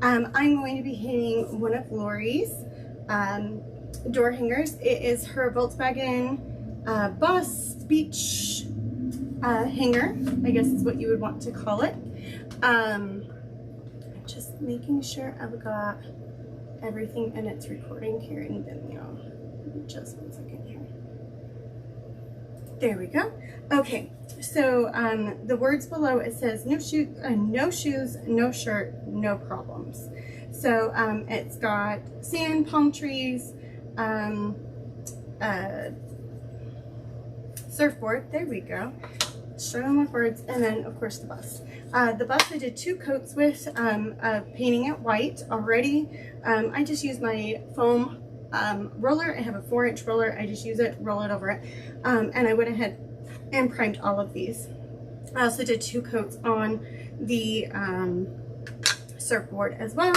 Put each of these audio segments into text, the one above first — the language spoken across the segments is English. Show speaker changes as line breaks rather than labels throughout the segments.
I'm going to be painting one of Lori's door hangers. It is her Volkswagen bus beach hanger, I guess is what you would want to call it. I'm just making sure I've got everything and it's recording here in Vimeo. Just 1 second here. There we go. Okay, so the words below, it says no shoes, no shirt, no problems. So it's got sand, palm trees, surfboard, there we go, showing with words, and then of course the bus. The bus I did 2 coats with, painting it white already. I just used my foam roller. I have a 4-inch roller. I just use it, roll it over it, and I went ahead and primed all of these. I also did 2 coats on the surfboard as well.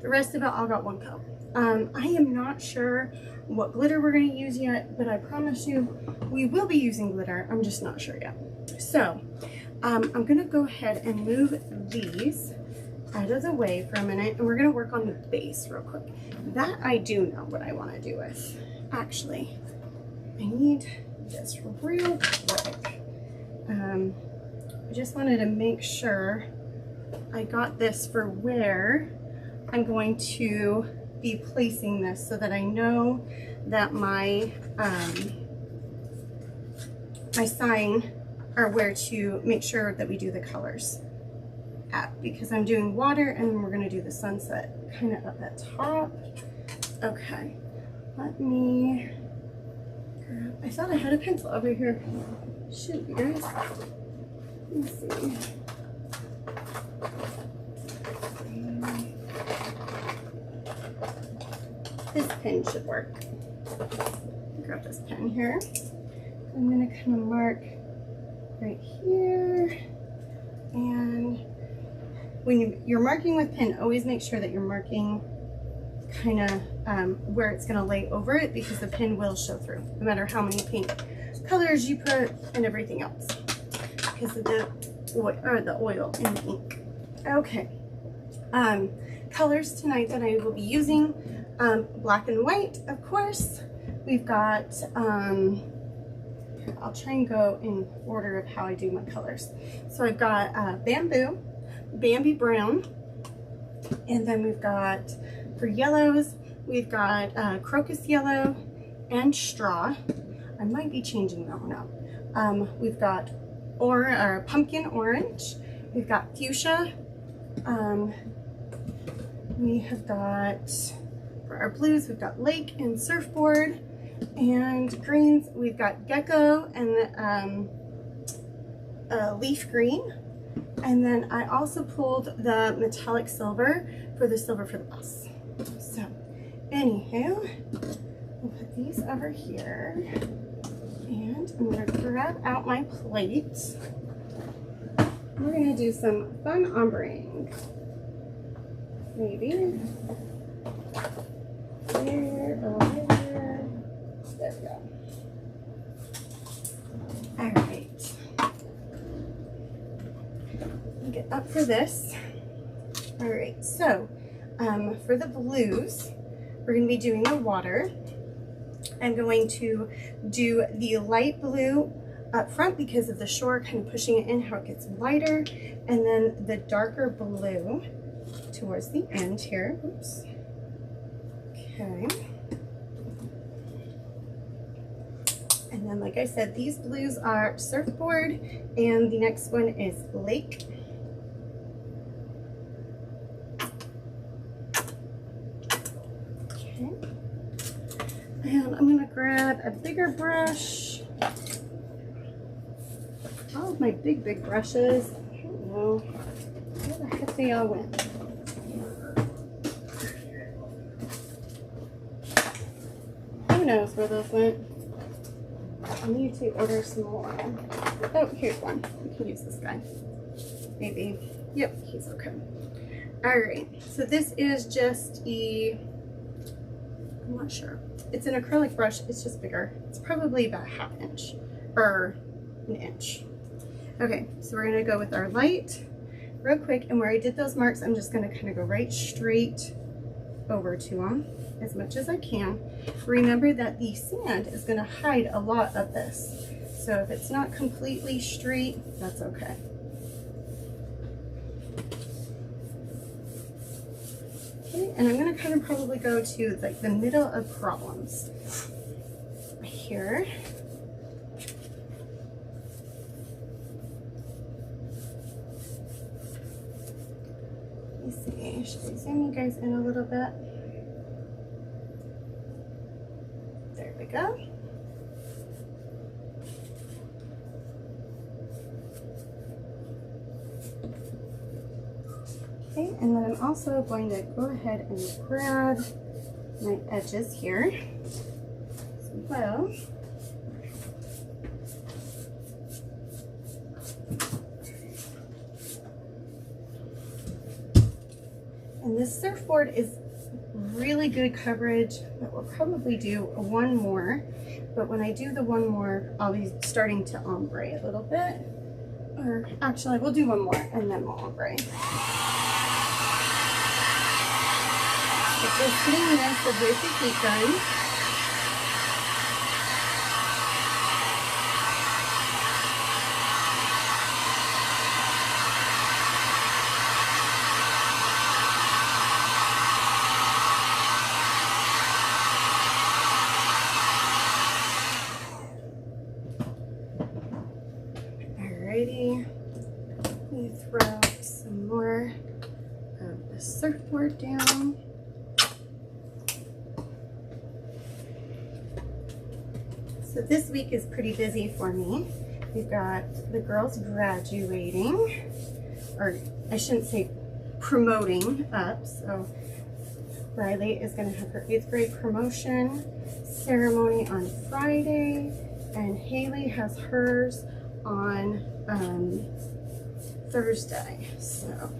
The rest of it all got 1 coat. I am not sure what glitter we're going to use yet, but I promise you we will be using glitter. I'm just not sure yet. So I'm going to go ahead and move these out of the way for a minute, and we're going to work on the base real quick. That I do know what I want to do with. Actually, I need this real quick. I just wanted to make sure I got this for where I'm going to be placing this, so that I know that my my sign, or where to make sure that we do the colors at, because I'm doing water and then we're going to do the sunset kind of up at top. Okay, let me grab, I thought I had a pencil over here. Shoot, you guys. Let me see. This pen should work. Grab this pen here. I'm going to kind of mark right here. And when you're marking with pen, always make sure that you're marking kind of where it's going to lay over it, because the pen will show through, no matter how many paint colors you put and everything else, because of the oil and the ink. Okay. Colors tonight that I will be using. Black and white, of course. We've got, I'll try and go in order of how I do my colors. So I've got bamboo, Bambi brown, and then we've got, for yellows, we've got crocus yellow and straw. I might be changing that one out. We've got pumpkin orange, we've got fuchsia, we have got, for our blues, we've got lake and surfboard, and greens, we've got gecko and leaf green. And then I also pulled the metallic silver for the bus. So, anywho, we'll put these over here, and I'm going to grab out my plate. We're going to do some fun ombreing. Maybe. There, over there. There we go. Alright. Get up for this. Alright, so for the blues, we're going to be doing the water. I'm going to do the light blue up front because of the shore, kind of pushing it in, how it gets lighter, and then the darker blue towards the end here. Oops. Okay. And then, like I said, these blues are surfboard, and the next one is lake. Okay. And I'm going to grab a bigger brush. All of my big brushes, I don't know where the heck they all went. Who knows where those went? I need to order some more. Oh, here's one. We can use this guy. Maybe. Yep, he's okay. Alright, so this is just I'm not sure. It's an acrylic brush. It's just bigger. It's probably about 1/2 inch or 1 inch. Okay, so we're going to go with our light. real quick, and where I did those marks, I'm just gonna kind of go right straight over to them as much as I can. Remember that the sand is gonna hide a lot of this. So if it's not completely straight, that's okay. Okay, and I'm gonna kind of probably go to like the middle of problems here. Let me see, should I zoom you guys in a little bit? There we go. Okay, and then I'm also going to go ahead and grab my edges here as well. And this surfboard is really good coverage, but we'll probably do one more. But when I do the one more, I'll be starting to ombre a little bit. Or actually, we'll do one more and then we'll ombre. Just getting this with the heat gun. Alrighty, let me throw some more of the surfboard down. So this week is pretty busy for me. We've got the girls graduating, or I shouldn't say promoting up. So Riley is going to have her 8th grade promotion ceremony on Friday, and Haley has hers on Thursday. So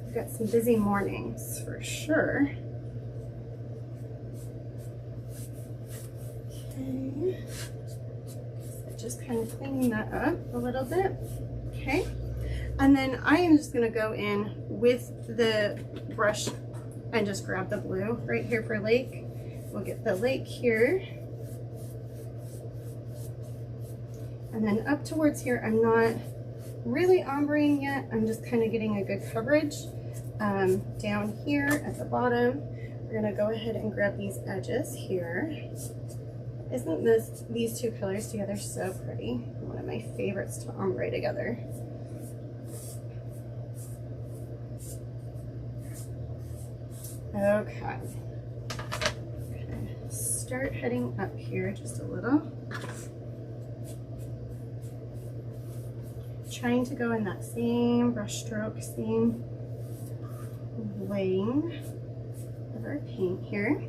we've got some busy mornings for sure. Okay, so just kind of cleaning that up a little bit. Okay, and then I am just going to go in with the brush and just grab the blue right here for lake. We'll get the lake here. And then up towards here, I'm not really ombreing yet. I'm just kind of getting a good coverage. Down here at the bottom, we're going to go ahead and grab these edges here. Isn't these two colors together so pretty? One of my favorites to ombre together. Okay. Start heading up here just a little. Trying to go in that same brush stroke, same laying of our paint here.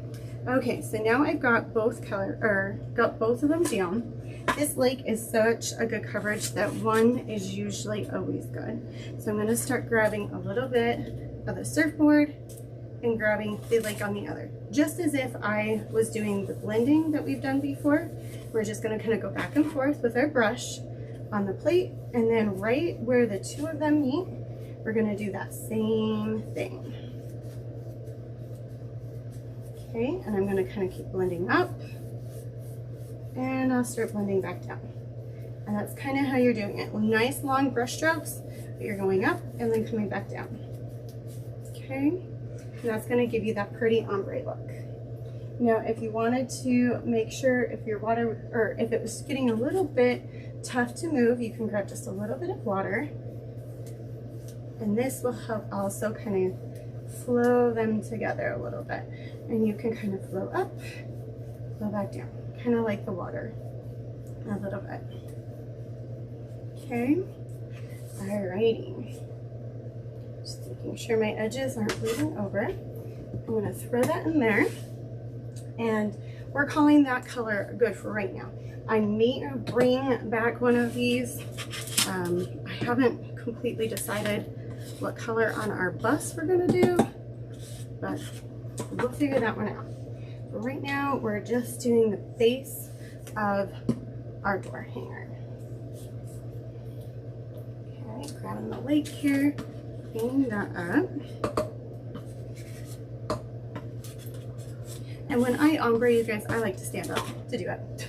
Okay, so now I've got both got both of them down. This lake is such a good coverage that one is usually always good. So I'm going to start grabbing a little bit of the surfboard and grabbing the lake on the other, just as if I was doing the blending that we've done before. We're just going to kind of go back and forth with our brush on the plate, and then right where the two of them meet, we're going to do that same thing. Okay, and I'm going to kind of keep blending up, and I'll start blending back down. And that's kind of how you're doing it. Nice long brush strokes, but you're going up and then coming back down. Okay, and that's going to give you that pretty ombre look. Now, if you wanted to make sure if your water, or if it was getting a little bit tough to move, you can grab just a little bit of water, and this will help also kind of flow them together a little bit. And you can kind of flow up, flow back down, kind of like the water a little bit. Okay, alrighty. Just making sure my edges aren't bleeding over. I'm going to throw that in there, and we're calling that color good for right now. I may bring back one of these. I haven't completely decided what color on our bus we're going to do, but we'll figure that one out. But right now, we're just doing the base of our door hanger. Okay, grabbing the lake here. clean that up. And when I ombre, you guys, I like to stand up to do it.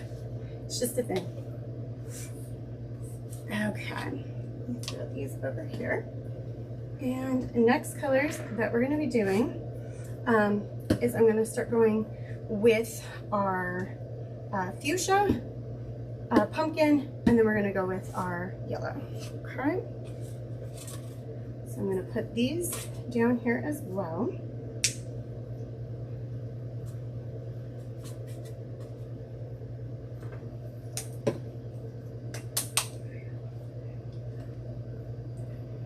It's just a thing. Okay, let's throw these over here. And next colors that we're going to be doing is I'm going to start going with our fuchsia, pumpkin, and then we're going to go with our yellow. Okay. So I'm going to put these down here as well.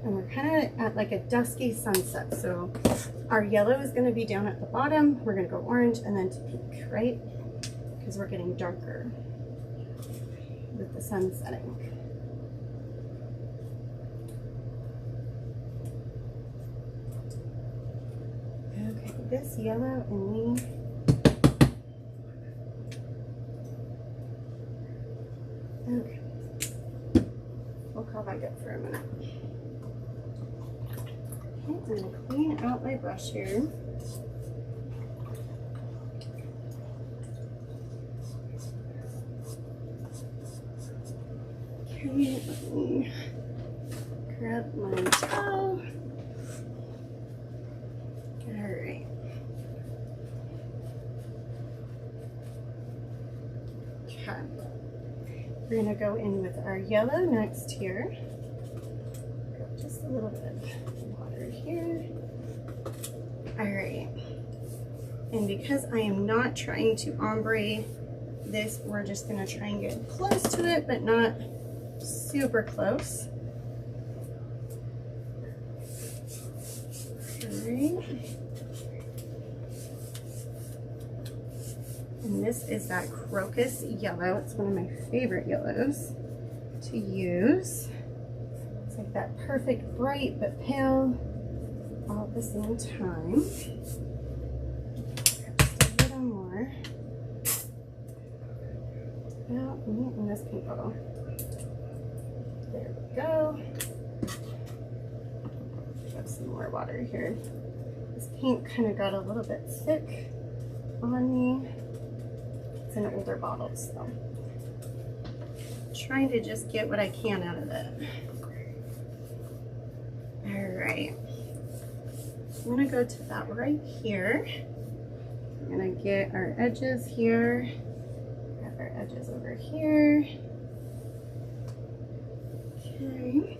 And we're kind of at like a dusky sunset. So our yellow is going to be down at the bottom. We're going to go orange and then to pink, right? Because we're getting darker with the sun setting. Okay, this yellow and me. Okay. We'll call that good for a minute. Okay, I'm going to clean out my brush here. Okay, let me grab my towel. Alright. Okay. We're going to go in with our yellow next here. Just a little bit of water here. Alright. And because I am not trying to ombre this, we're just going to try and get close to it, but not super close. Alright. And this is that crocus yellow. It's one of my favorite yellows to use. It's like that perfect bright but pale all at the same time. Just a little more. About me in this pink bottle. There we go. Have some more water here. This pink kind of got a little bit thick on me. It's an older bottle, so trying to just get what I can out of it. All right, I'm gonna go to that right here. I'm gonna get our edges here, grab our edges over here. Okay.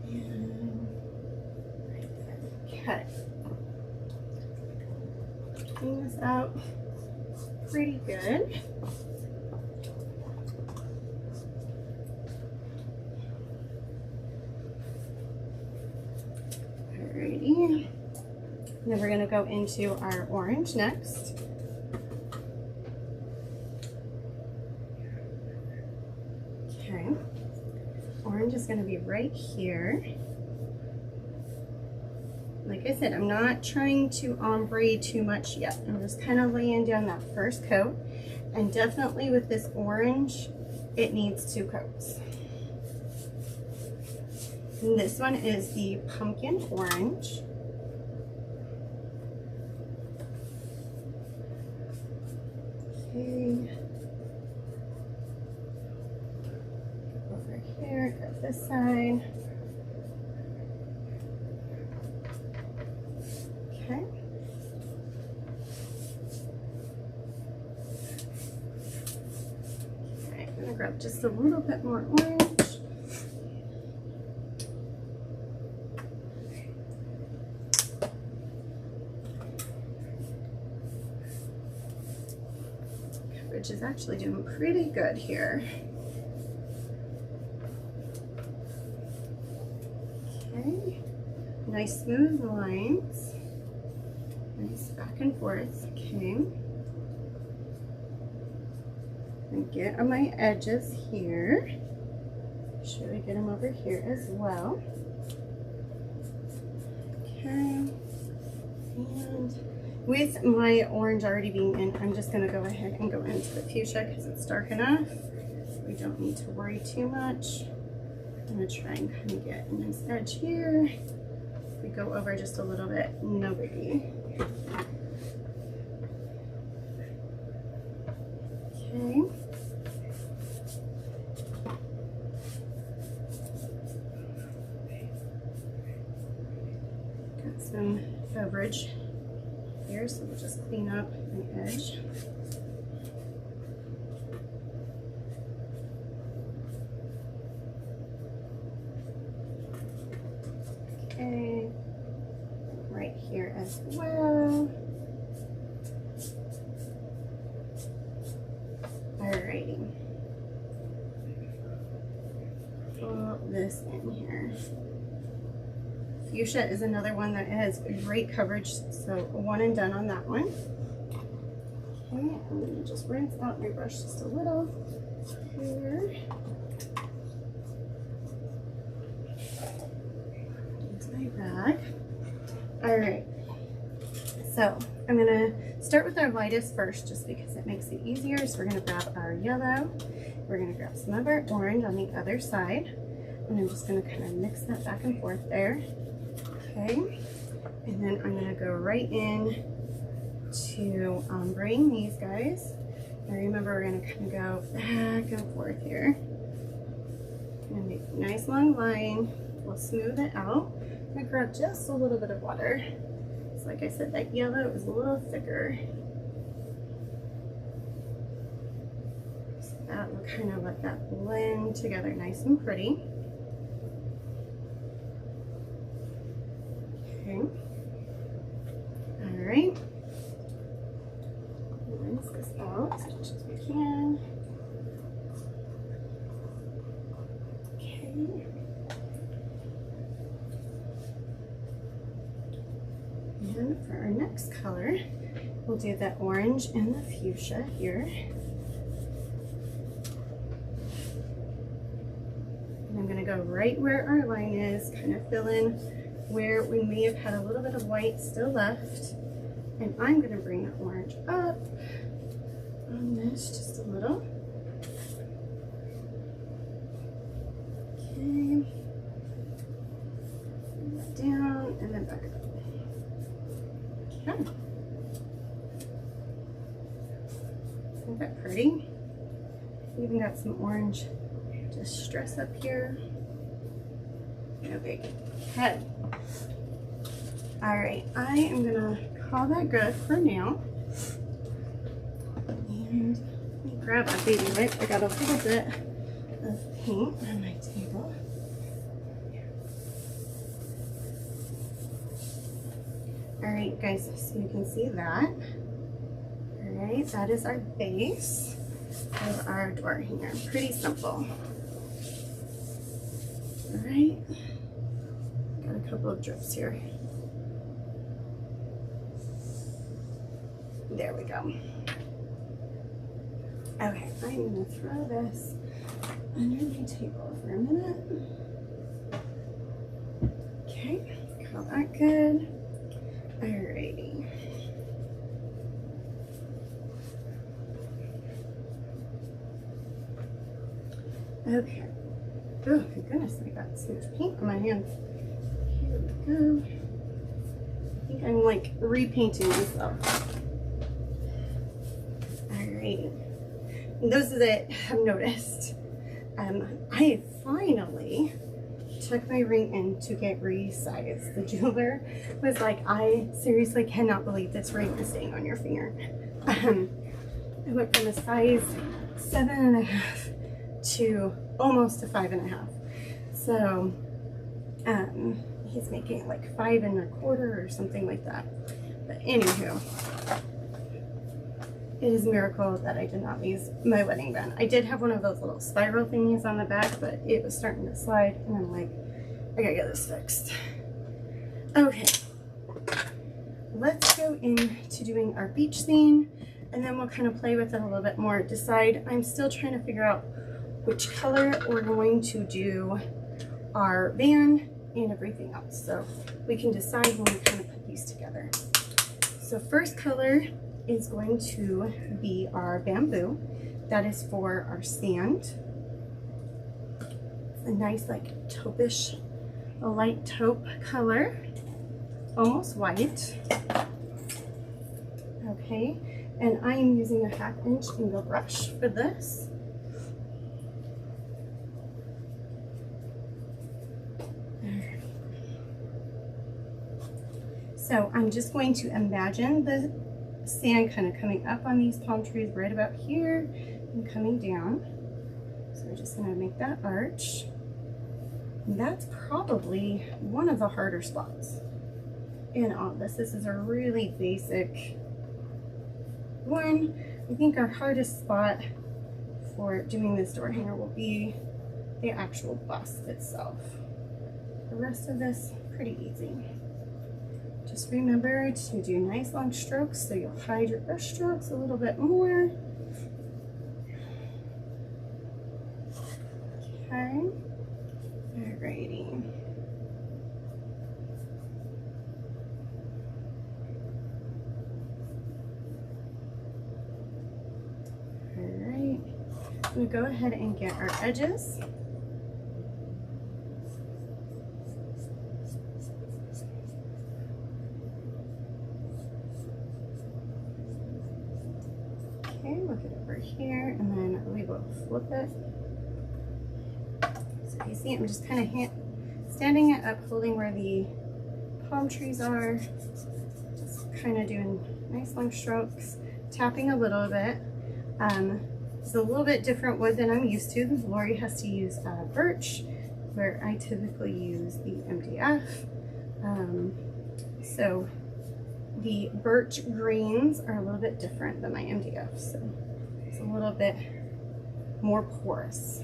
And right there. Okay. Clean this out pretty good. Alrighty. Then we're going to go into our orange next. Okay. Orange is going to be right here. Like I said, I'm not trying to ombre too much yet. I'm just kind of laying down that first coat. And definitely with this orange, it needs 2 coats. And this one is the pumpkin orange. Okay. Over here, grab this side. Okay. Okay, I'm gonna grab just a little bit more orange. Coverage is actually doing pretty good here. Okay, nice smooth lines. Nice back and forth. Okay. And get on my edges here. Should we get them over here as well? Okay. And with my orange already being in, I'm just going to go ahead and go into the fuchsia because it's dark enough. We don't need to worry too much. I'm gonna try and kind of get a nice edge here. If we go over just a little bit, no biggie. Okay. Got some coverage here, so we'll just clean up the edge. Okay, right here as well. Alrighty. Pull this in here. Fuchsia is another one that has great coverage, so one and done on that one. Okay, I'm going to just rinse out my brush just a little here. Use my bag. Alright, so I'm going to start with our lightest first just because it makes it easier. So we're going to grab our yellow, we're going to grab some of our orange on the other side, and I'm just going to kind of mix that back and forth there. Okay, and then I'm going to go right in to ombreing these guys. And remember, we're going to kind of go back and forth here. I'm going to make a nice long line. We'll smooth it out. I'm going to grab just a little bit of water. So like I said, that yellow is a little thicker. So that will kind of let that blend together nice and pretty. Okay. All right. Rinse this out as much as we can. Okay. And for our next color, we'll do that orange and the fuchsia here. And I'm going to go right where our line is, kind of fill in where we may have had a little bit of white still left. And I'm going to bring the orange up on this just a little. Okay. Bring that down and then back up. Okay. Isn't that pretty? Even got some orange distress up here. No big. Okay. Alright, I am gonna call that good for now. And let me grab a baby wipe. I got a little bit of paint on my table. Alright guys, so you can see that. Alright, that is our base of our door hanger. Pretty simple. Alright, got a couple of drips here. There we go. Okay, I'm gonna throw this under my table for a minute. Okay, call that good. Alrighty. Okay. Oh my goodness, I got so much paint on my hands. Here we go. I think I'm like repainting myself. Alrighty. And those that have noticed, I finally took my ring in to get resized. The jeweler was like, I seriously cannot believe this ring is staying on your finger. I went from a size 7.5 to almost a 5.5. So he's making it like 5.25 or something like that. But anywho, it is a miracle that I did not lose my wedding band. I did have one of those little spiral thingies on the back, but it was starting to slide, and I'm like, I gotta get this fixed. Okay, let's go into doing our beach scene, and then we'll kind of play with it a little bit more. Decide, I'm still trying to figure out which color we're going to do our band and everything else. So we can decide when we kind of put these together. So first color is going to be our bamboo. That is for our sand. It's a nice like taupish, a light taupe color, almost white. Okay, and I am using a 1/2 inch angle brush for this. So I'm just going to imagine the sand kind of coming up on these palm trees right about here and coming down. So we're just going to make that arch. And that's probably one of the harder spots in all this. This is a really basic one. I think our hardest spot for doing this door hanger will be the actual bust itself. The rest of this, pretty easy. Just remember to do nice long strokes so you'll hide your brush strokes a little bit more. Okay, alrighty. Alright, we'll go ahead and get our edges. Okay, look it over here, and then we will flip it. So you see, I'm just kind of standing it up, holding where the palm trees are, just kind of doing nice long strokes, tapping a little bit. It's a little bit different wood than I'm used to. Lori has to use birch, where I typically use the MDF. So the birch grains are a little bit different than my MDF, so it's a little bit more porous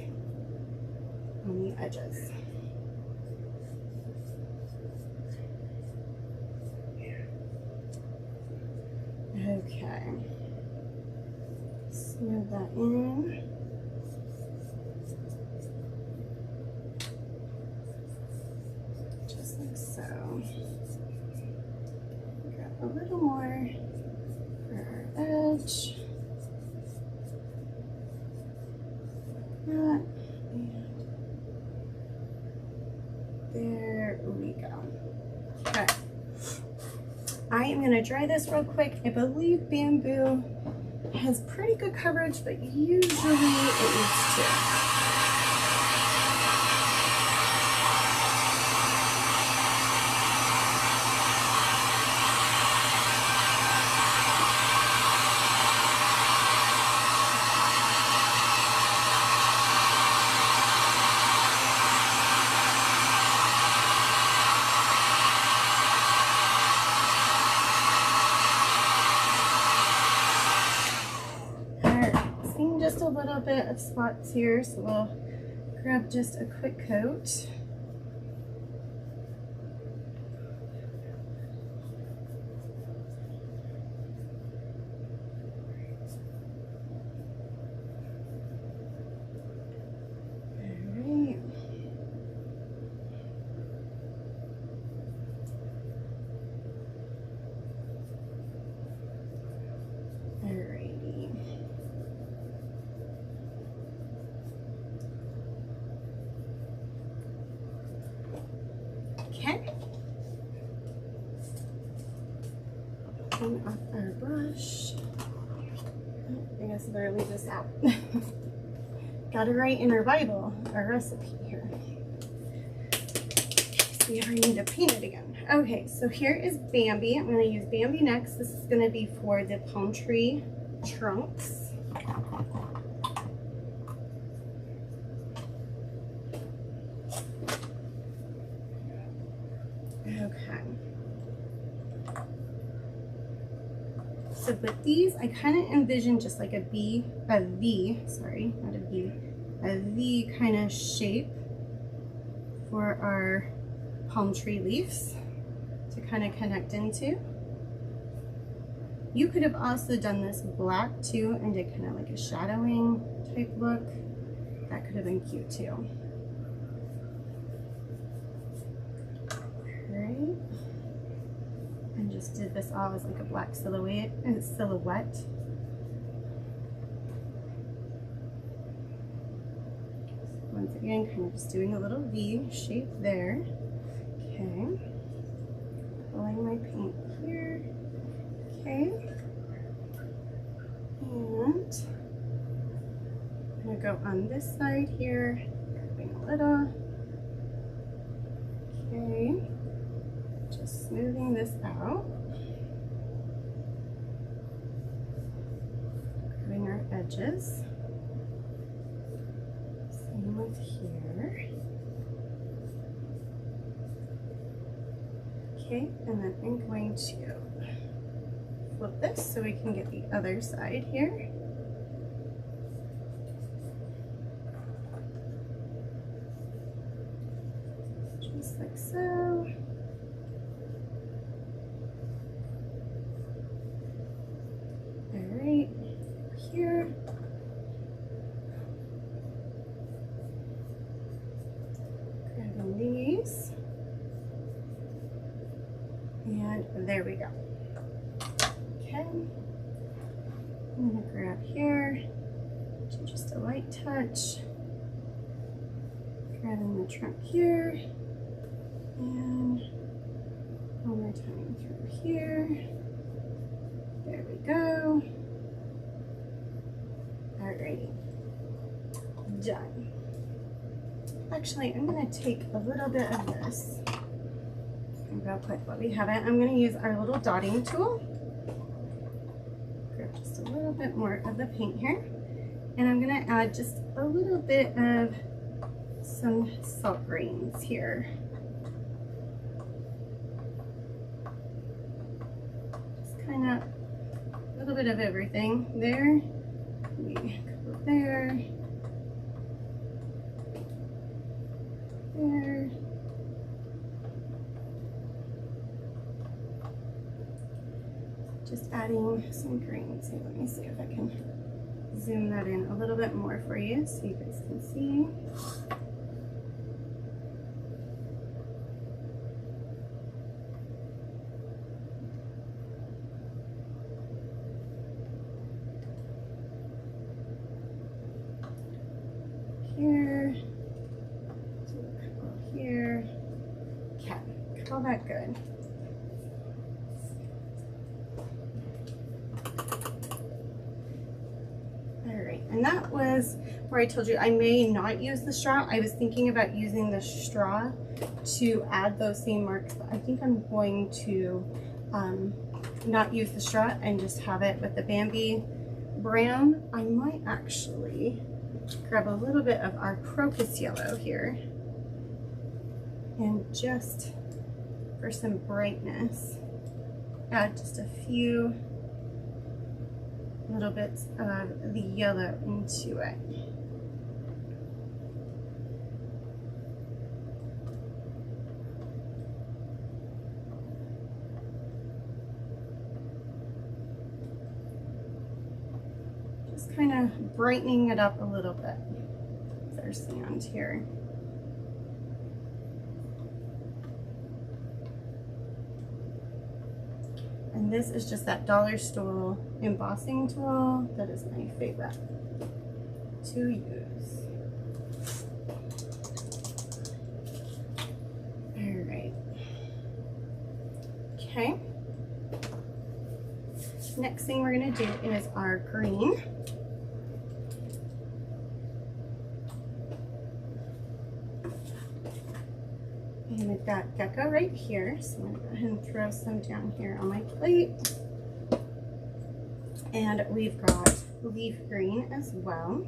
on the edges. Okay, smooth that in. Just like so. Grab a little more for our edge. That, and there we go. Okay. I am going to dry this real quick. I believe bamboo has pretty good coverage, but usually it needs to. Just a little bit of spots here, so we'll grab just a quick coat. Alright. Alrighty. Okay. Clean off our brush. I guess I better leave this out. Gotta write in our Bible, our recipe here. So we ever need to paint it again. Okay, so here is Bambi. I'm gonna use Bambi next. This is gonna be for the palm tree trunks. Okay. So with these, I kind of envision just like a V kind of shape for our palm tree leaves to kind of connect into. You could have also done this black too and did kind of like a shadowing type look. That could have been cute too. Right, and just did this all as like a black silhouette. once again, kind of just doing a little V shape there. Okay. Pulling my paint here. Okay. And I'm going to go on this side here, grabbing a little. Okay. Just smoothing this out. Grabbing our edges. Same with here. Okay, and then I'm going to flip this so we can get the other side here. Just like so. All right, here. Grabbing these. And there we go. Okay. I'm going to grab here, do just a light touch. Grabbing the trunk here. And one more time through here. There we go. Alrighty. Done. Actually, I'm going to take a little bit of this. I'm going to put what we have it. I'm going to use our little dotting tool. Grab just a little bit more of the paint here. And I'm going to add just a little bit of some salt grains here. Just kind of a little bit of everything there. Maybe a couple there. There. Just adding some greens here. Let me see if I can zoom that in a little bit more for you so you guys can see. Here, do a couple here. Okay, call that good. And that was where I told you I may not use the straw. I was thinking about using the straw to add those same marks, but I think I'm going to not use the straw and just have it with the Bambi brown. I might actually grab a little bit of our crocus yellow here and just for some brightness add just a few little bits of the yellow into it. Just kind of brightening it up a little bit. There's sand here. And this is just that dollar store embossing tool. That is my favorite to use. All right. Okay. Next thing we're going to do is our green. And we've got gecko right here, so I'm going to go ahead and throw some down here on my plate. And we've got leaf green as well.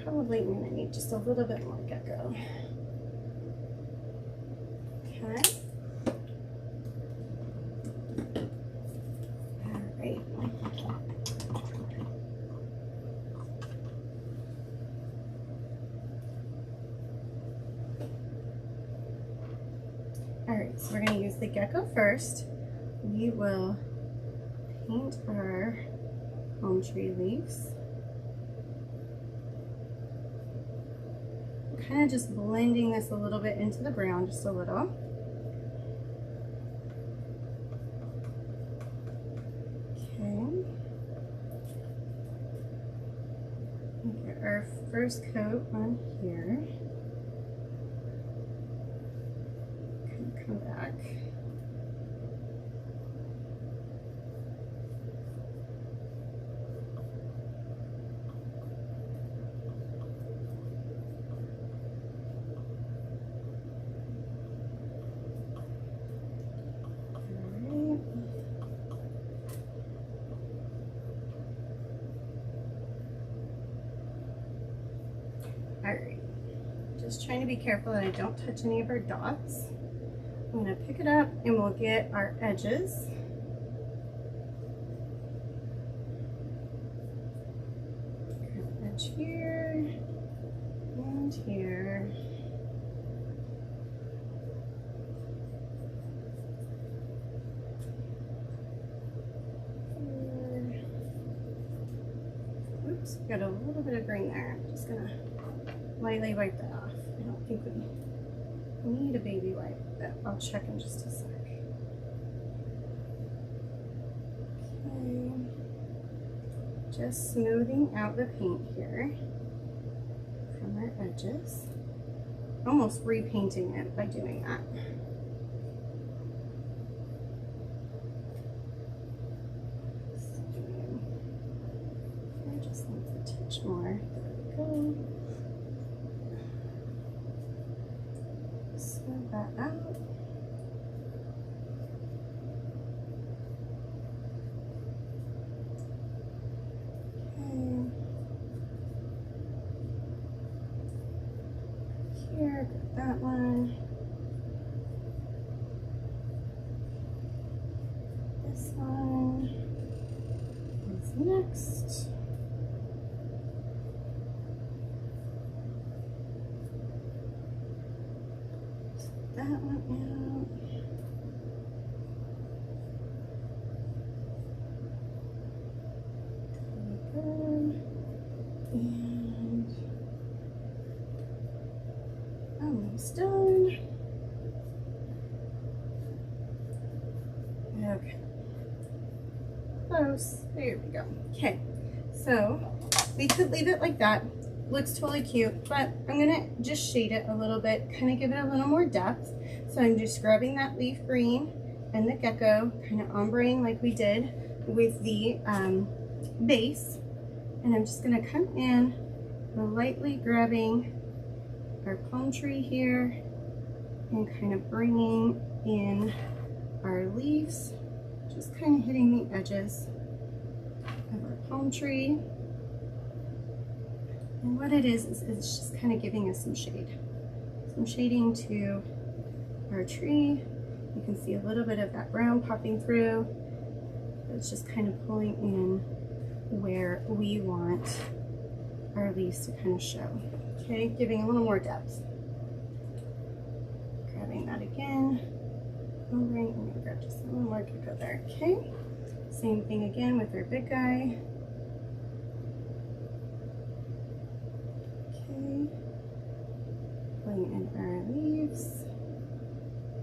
Probably I'm going to need just a little bit more gecko. Okay. All right. Alright, so we're going to use the gecko first. We will paint our palm tree leaves. Kind of just blending this a little bit into the brown, just a little. Okay. our first coat on here. Come back. Alright, just trying to be careful that I don't touch any of our dots. I'm going to pick it up and we'll get our edges. Grab edge here and here. Oops, got a little bit of green there. I'm just going to lightly wipe that off. I don't think we need a baby wipe, but I'll check in just a sec. Okay. Just smoothing out the paint here from our edges. Almost repainting it by doing that. I just need a touch more. There we go. Smooth that out. Okay. Here, got that one. This one is next. That one out. There we go. And almost done. Okay. Close. There we go. Okay. So we could leave it like that. Looks totally cute, but I'm gonna just shade it a little bit, kind of give it a little more depth. So I'm just grabbing that leaf green and the gecko, kind of ombreing like we did with the base, and I'm just gonna come in lightly grabbing our palm tree here and kind of bringing in our leaves, just kind of hitting the edges of our palm tree. And what it is it's just kind of giving us some shade. Some shading to our tree. You can see a little bit of that brown popping through. It's just kind of pulling in where we want our leaves to kind of show. Okay, giving a little more depth. Grabbing that again. I'm going to grab just a little more gecko there. Okay, same thing again with our big guy. Pulling in our leaves,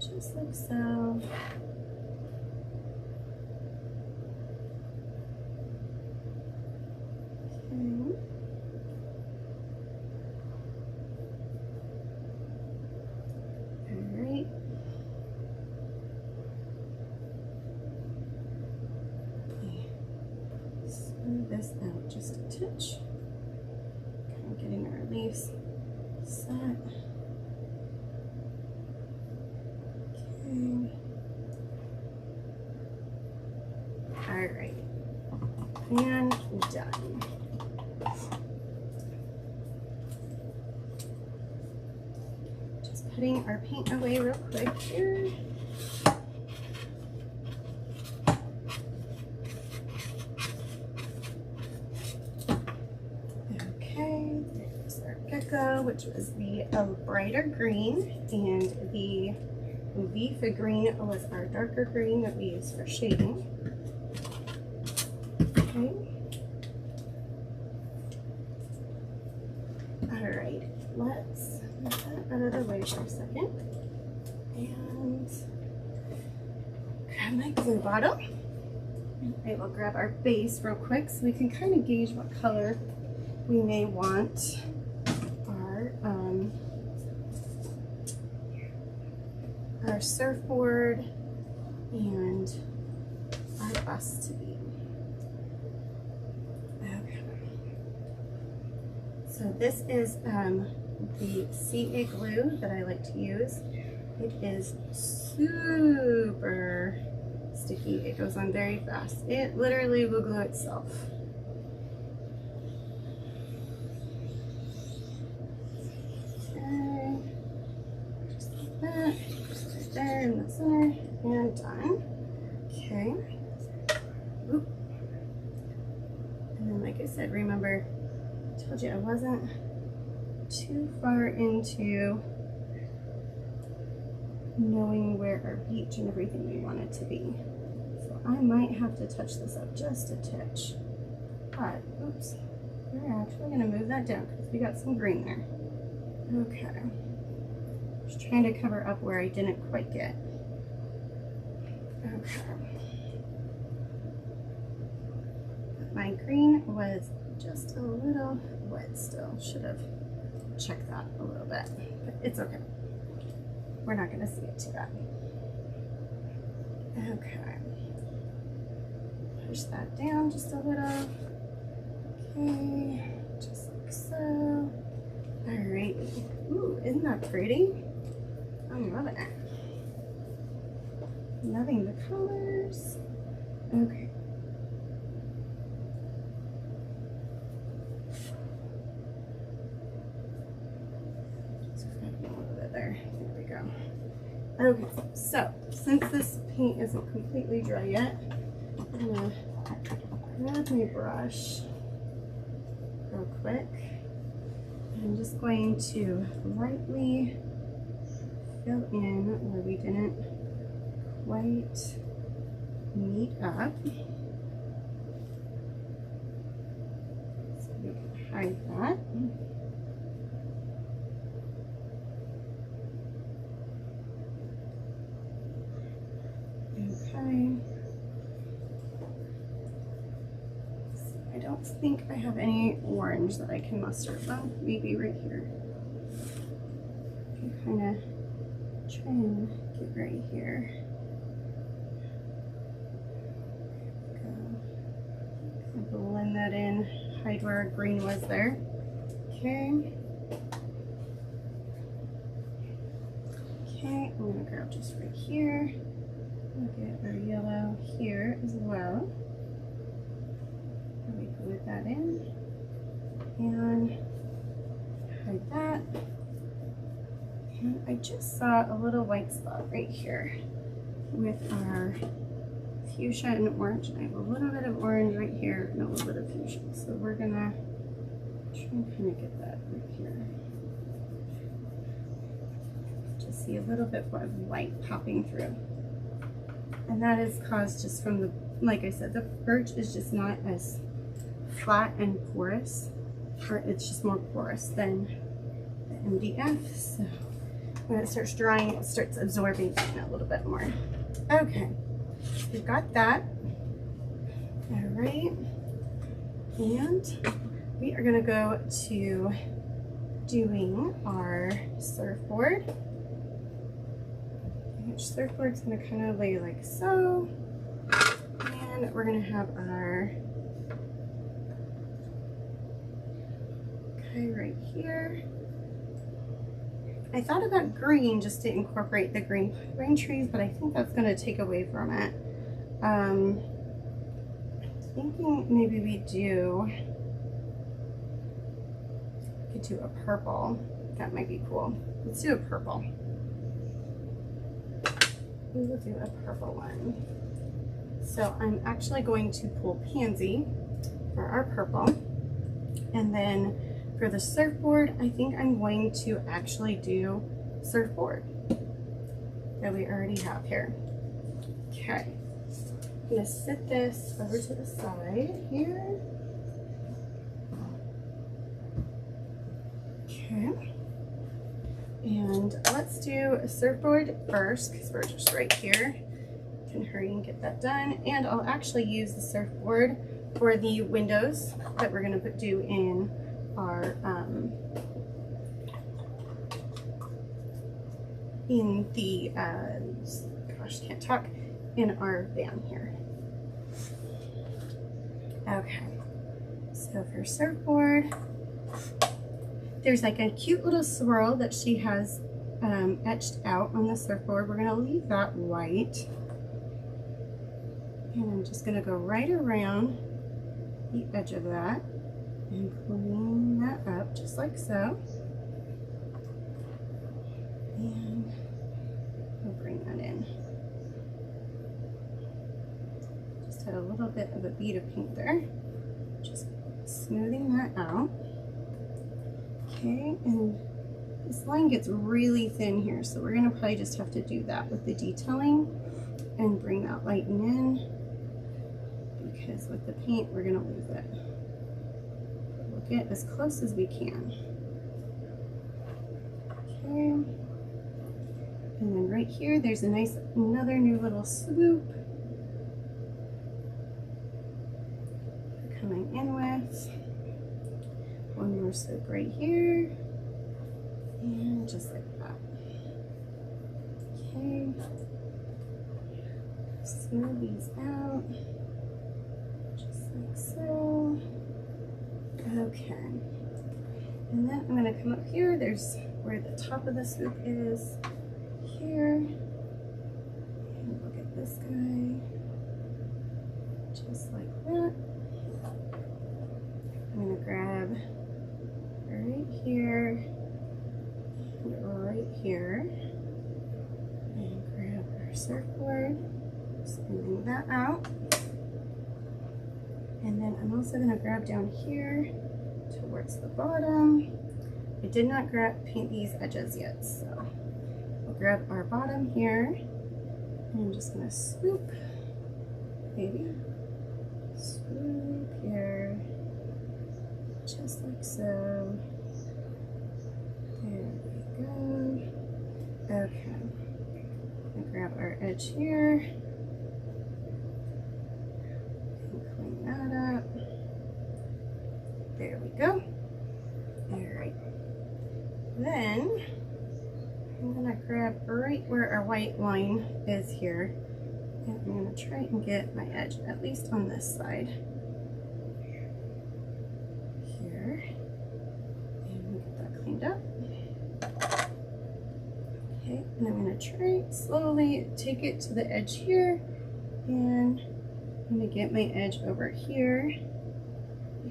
just like so. Okay. All right. Smooth this out just a touch. Kind of getting our leaves set. Okay. All right, and done. Just putting our paint away real quick here. Okay, there's our gecko, which was the brighter green, and the leaf green was our darker green that we use for shading. Okay. All right, let's get that out of the way for a second. And grab my glue bottle. I will grab our base real quick so we can kind of gauge what color we may want our surfboard and our bus to be. Okay. So this is the CA glue that I like to use. It is super sticky. It goes on very fast. It literally will glue itself. Okay, just like that. Just right there in the center, and done. Okay. Oop. And then, like I said, remember, I told you I wasn't too far into knowing where our beach and everything we want it to be. So I might have to touch this up just a touch. But, oops, we're actually gonna move that down because we got some green there. Okay. Just trying to cover up where I didn't quite get. Okay. My green was just a little wet still. Should have checked that a little bit, but it's okay. We're not going to see it too bad. Okay. Push that down just a little. Okay, just like so. Alright. Ooh, isn't that pretty? I'm loving it. Loving the colors. Okay. There we go. Okay, so since this paint isn't completely dry yet, I'm gonna grab my brush real quick. I'm just going to lightly fill in where we didn't quite meet up. So we can hide that. Okay. I don't think I have any orange that I can muster. Well, maybe right here. I can kind of try and get right here. Go. Blend that in, hide where our green was there. Okay. Okay, I'm gonna grab just right here. We'll get our yellow here as well. And we glue that in and hide that. And I just saw a little white spot right here with our fuchsia and orange. And I have a little bit of orange right here and a little bit of fuchsia. So we're gonna try and kind of get that right here. Just see a little bit of white popping through. And that is caused just from the, like I said, the birch is just not as flat and porous, or it's just more porous than the MDF. So when it starts drying, it starts absorbing in a little bit more. Okay, we've got that. All right, and we are gonna go to doing our surfboard. Each surfboard's gonna kind of lay like so, and we're gonna have our okay right here. I thought about green just to incorporate the green pine trees, but I think that's gonna take away from it. I'm thinking maybe we could do a purple. That might be cool. Let's do a purple. We will do a purple one. So I'm actually going to pull pansy for our purple. And then for the surfboard, I think I'm going to actually do surfboard that we already have here. Okay. I'm gonna sit this over to the side here. Okay. And let's do a surfboard first because we're just right here. Can hurry and get that done. And I'll actually use the surfboard for the windows that we're gonna do in our gosh, can't talk, in our van here. Okay, so for surfboard, there's like a cute little swirl that she has etched out on the surfboard. We're gonna leave that white. And I'm just gonna go right around the edge of that and clean that up just like so. And we'll bring that in. Just had a little bit of a bead of paint there. Just smoothing that out. Okay, and this line gets really thin here, so we're gonna probably just have to do that with the detailing and bring that lighten in, because with the paint we're gonna lose it. But we'll get as close as we can. Okay, and then right here there's a nice another new little swoop we're coming in with. One more swoop right here, and just like that. Okay, smooth these out, just like so. Okay, and then I'm going to come up here. There's where the top of the swoop is here, and look at this guy, just like that. I'm going to grab right here and right here and grab our surfboard, smoothing that out. And then I'm also going to grab down here towards the bottom. I did not paint these edges yet, so we'll grab our bottom here, and I'm just going to swoop, maybe swoop here, just like so. There we go. Okay, I'm gonna grab our edge here and clean that up. There we go. All right. Then I'm gonna grab right where our white line is here, and I'm gonna try and get my edge at least on this side. Up. Okay, and I'm going to try slowly take it to the edge here, and I'm going to get my edge over here,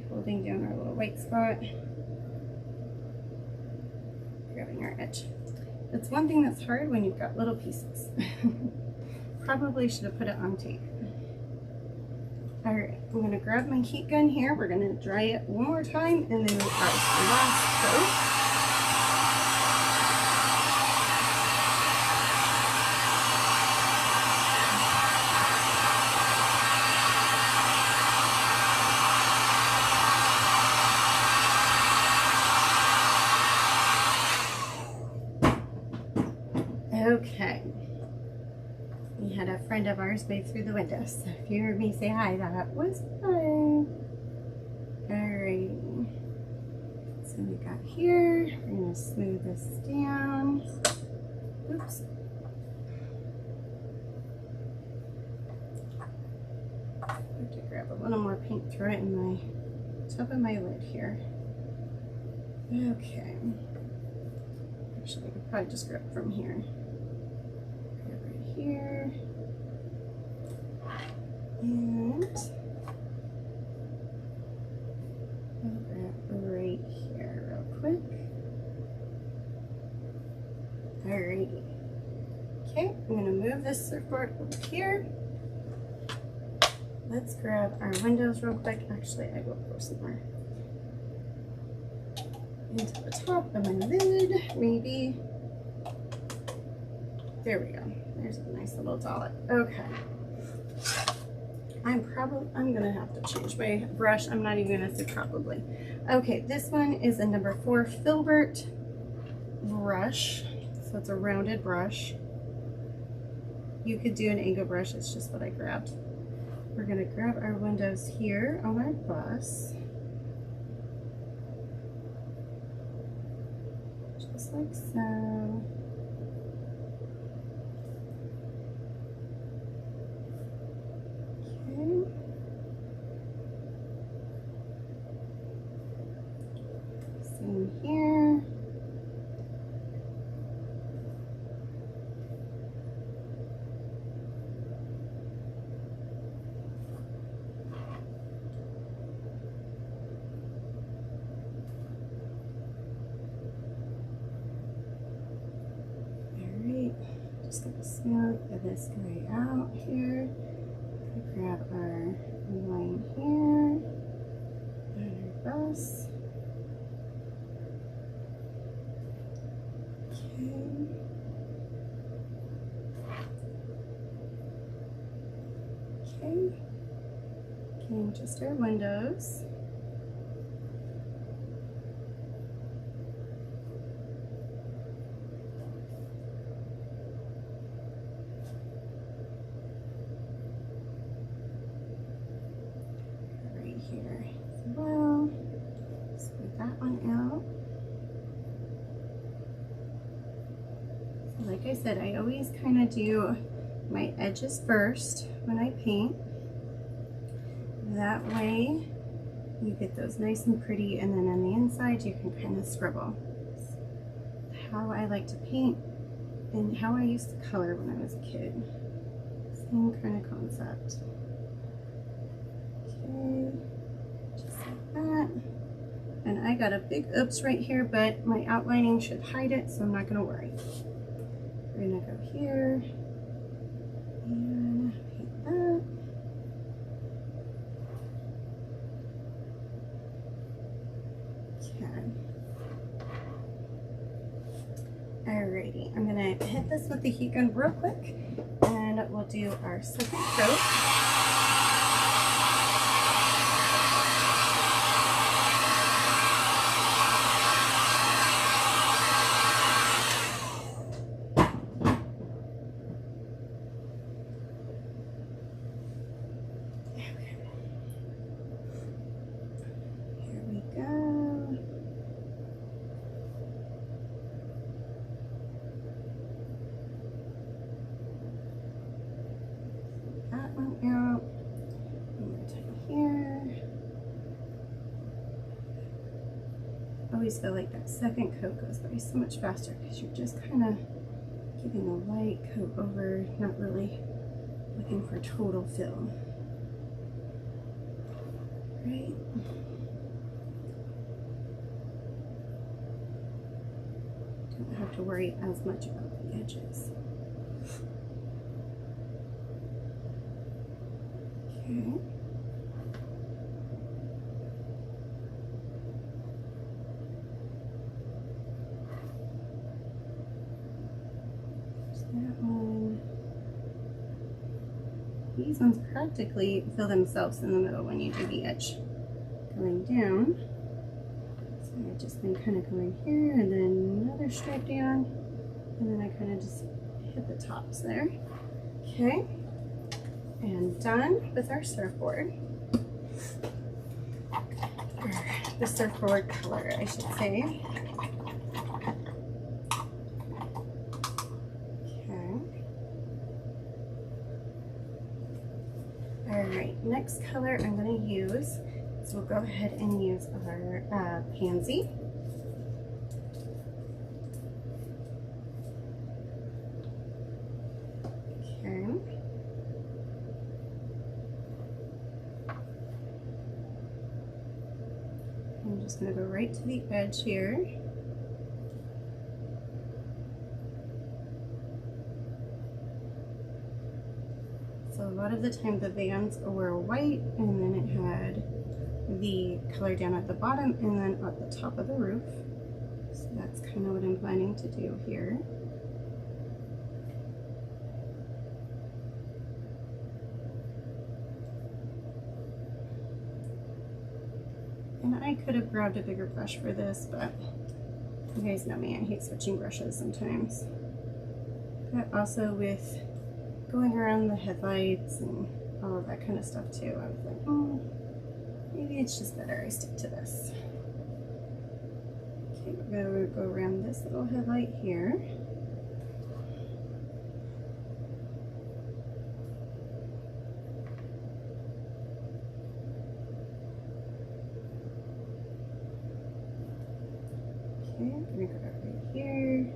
holding down our little white spot, grabbing our edge. That's one thing that's hard when you've got little pieces. Probably should have put it on tape. Alright, I'm going to grab my heat gun here. We're going to dry it one more time, and then our last coat. Okay, we had a friend of ours wave through the window, so if you heard me say hi, that was fun. Alrighty, so we got here, we're going to smooth this down. Oops. I have to grab a little more paint, throw it in my top of my lid here. Okay, actually I could probably just grab from here. Here, and I'll grab right here real quick. Alrighty. Okay, I'm going to move this surfboard over here. Let's grab our windows real quick. Actually, I will go somewhere. Into the top of my lid, maybe. There we go. There's a nice little dollop. Okay. I'm gonna have to change my brush. I'm not even gonna say probably. Okay, this one is a number 4 filbert brush. So it's a rounded brush. You could do an angle brush, it's just what I grabbed. We're gonna grab our windows here on our bus. like so. Okay. Same here. Just gonna smooth this guy out here. Grab our line here and our bus. Okay. Okay, just our windows. Here as well. Spread that one out. So like I said, I always kind of do my edges first when I paint. That way you get those nice and pretty, and then on the inside you can kind of scribble. That's how I like to paint and how I used to color when I was a kid. Same kind of concept. Okay. Just like that. And I got a big oops right here, but my outlining should hide it, so I'm not going to worry. We're going to go here and paint that. Okay. Alrighty, I'm going to hit this with the heat gun real quick, and we'll do our second coat. Out. Here. I always feel like that second coat goes by so much faster because you're just kind of giving a light coat over, not really looking for total fill. Right? Don't have to worry as much about the edges. Okay. There's that one. These ones practically fill themselves in the middle when you do the edge going down. So I've just been kind of going here and then another stripe down, and then I kind of just hit the tops there. Okay. And done with our surfboard. Or the surfboard color, I should say. Okay. Alright, next color I'm going to use, so we'll go ahead and use our pansy. Okay. I'm just going to go right to the edge here. So a lot of the time the Vans were white, and then it had the color down at the bottom and then at the top of the roof. So that's kind of what I'm planning to do here. And I could have grabbed a bigger brush for this, but you guys know me, I hate switching brushes sometimes. But also with going around the headlights and all of that kind of stuff too, I was like, oh, maybe it's just better I stick to this. Okay, we're going to go around this little headlight here. Okay, I'm going to go right here,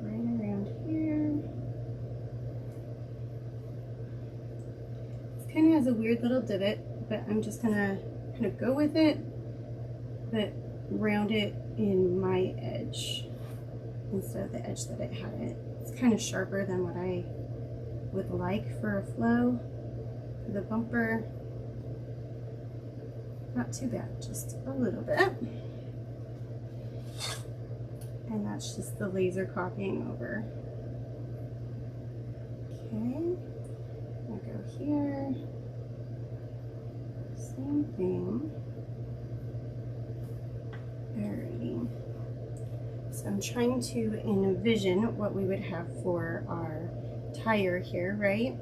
right around here. This kind of has a weird little divot, but I'm just going to kind of go with it, but round it in my edge instead of the edge that it had it. It's kind of sharper than what I would like for a flow. For the bumper, not too bad, just a little bit. And that's just the laser copying over. Okay, I'll go here, same thing. Alrighty. So I'm trying to envision what we would have for our tire here, right?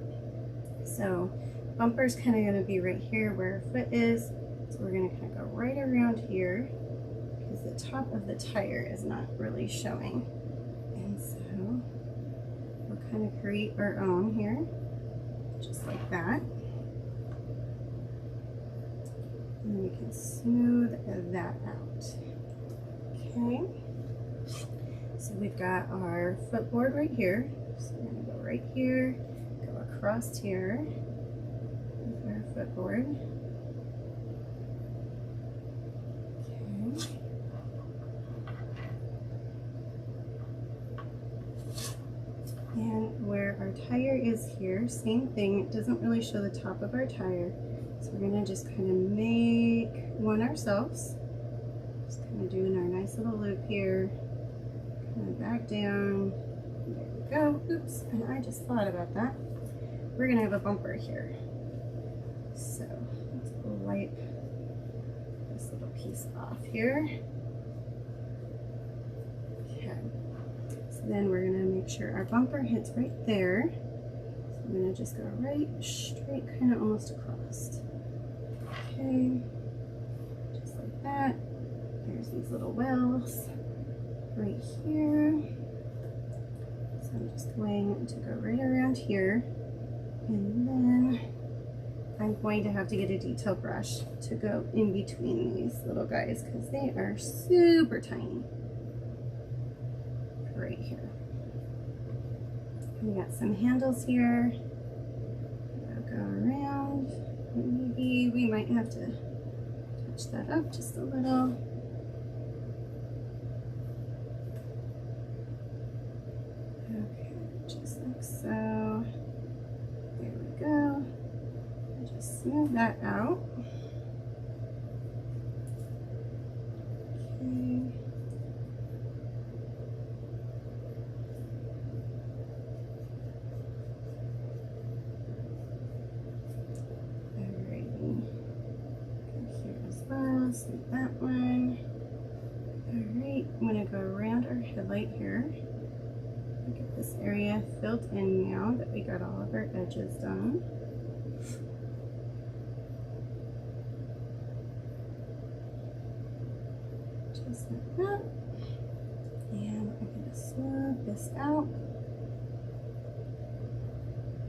So bumper's kind of going to be right here where our foot is. So we're going to kind of go right around here because the top of the tire is not really showing. And so we'll kind of create our own here, just like that. And then we can smooth that out. Okay. So we've got our footboard right here. So we're going to go right here, go across here with our footboard. Okay. And where our tire is here, same thing. It doesn't really show the top of our tire. So we're going to just kind of make one ourselves. Just kind of doing our nice little loop here. Kind of back down. There we go. Oops, and I just thought about that. We're going to have a bumper here. So let's wipe this little piece off here. Okay. So then we're going to make sure our bumper hits right there. So I'm going to just go right straight, kind of almost across. Okay. Just like that. There's these little wells right here. So I'm just going to go right around here, and then I'm going to have to get a detail brush to go in between these little guys because they are super tiny right here. We got some handles here. I'll go around. Maybe we might have to touch that up just a little. Okay, just like so. There we go. And just smooth that out. Okay. Alrighty. Go here as well. Smooth that one. Alright, I'm going to go around our headlight here. Get this area filled in now that we got all of our edges done. Just like that. And I'm going to smooth this out.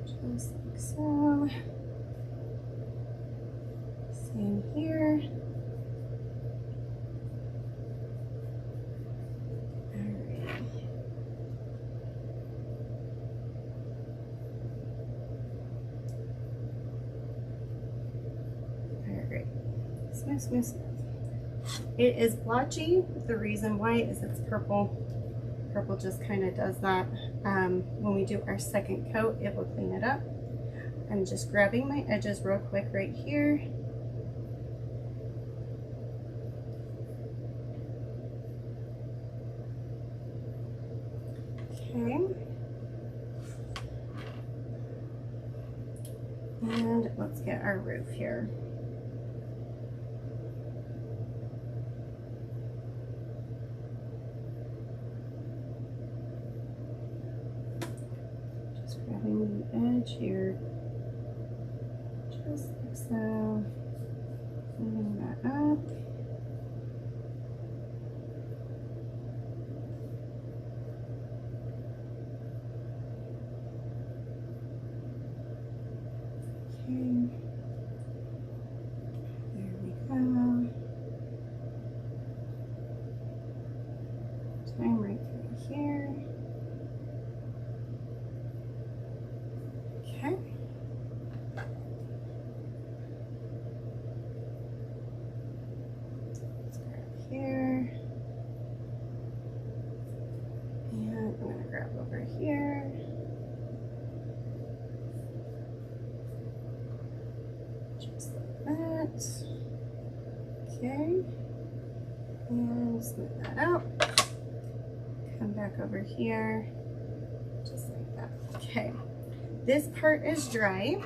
Just like so. Same here. Smooth, smooth, smooth. It is blotchy. The reason why is it's purple. Purple just kind of does that. When we do our second coat, it will clean it up. I'm just grabbing my edges real quick right here. Okay. And let's get our roof here. Grabbing the edge here, just like so, cleaning that up. smooth that out. Come back over here, just like that. Okay, this part is dry,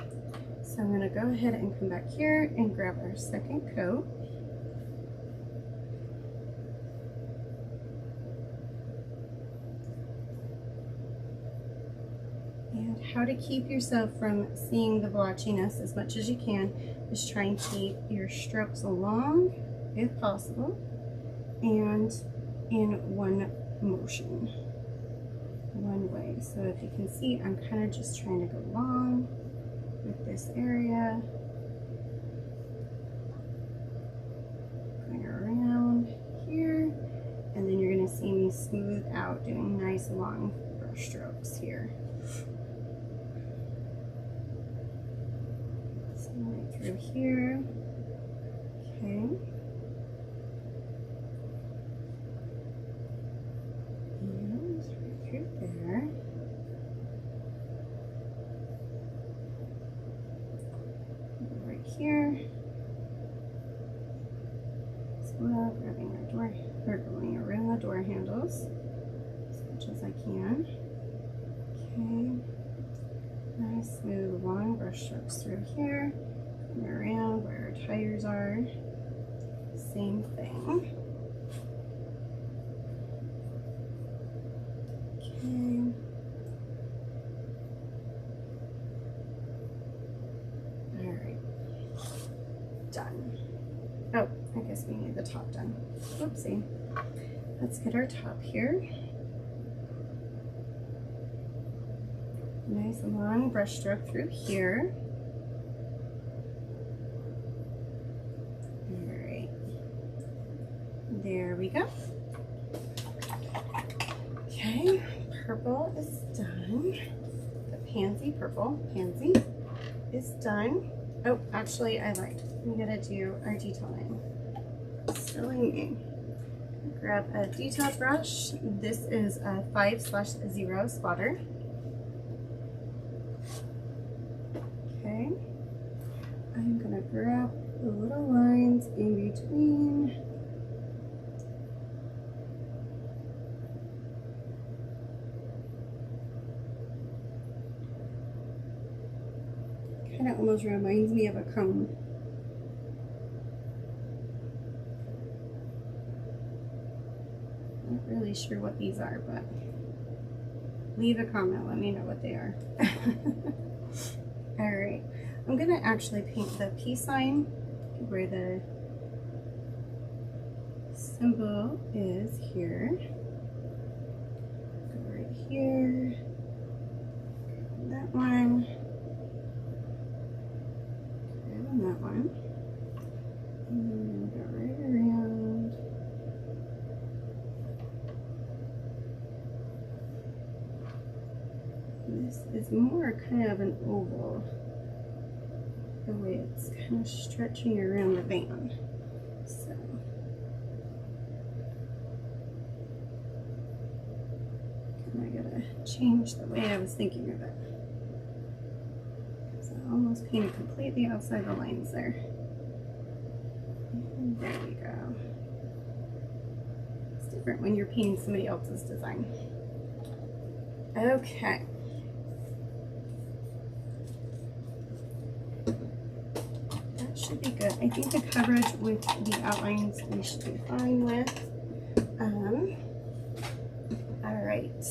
so I'm gonna go ahead and come back here and grab our second coat. And how to keep yourself from seeing the blotchiness as much as you can is try and keep your strokes long, if possible, and in one motion, one way. So if you can see, I'm kind of just trying to go long with this area, going around here, and then you're going to see me smooth out, doing nice long brush strokes here. So right through here, okay. There. Right here. As well, grabbing our door, or going around the door handles as much as I can. Okay. Nice smooth long brush strokes through here. And around where our tires are. Same thing. All right, done. Oh, I guess we need the top done. Oopsie. Let's get our top here. Nice long brush stroke through here. All right, there we go. Okay. Purple is done. The pansy purple, pansy is done. Oh, actually I lied. We gotta do our detailing. Silly me. Grab a detail brush. This is a 5/0 spotter. Okay. I'm gonna grab the little lines in between. Kind of almost reminds me of a cone. Not really sure what these are, but leave a comment, let me know what they are. All right, I'm gonna actually paint the peace sign where the symbol is here. Go right here, that one. That one, and then go right around. This is more kind of an oval, the way it's kind of stretching around the van. So, I gotta change the way I was thinking of it. Almost painted completely outside the lines there. And there we go. It's different when you're painting somebody else's design. Okay. That should be good. I think the coverage with the outlines we should be fine with. All right.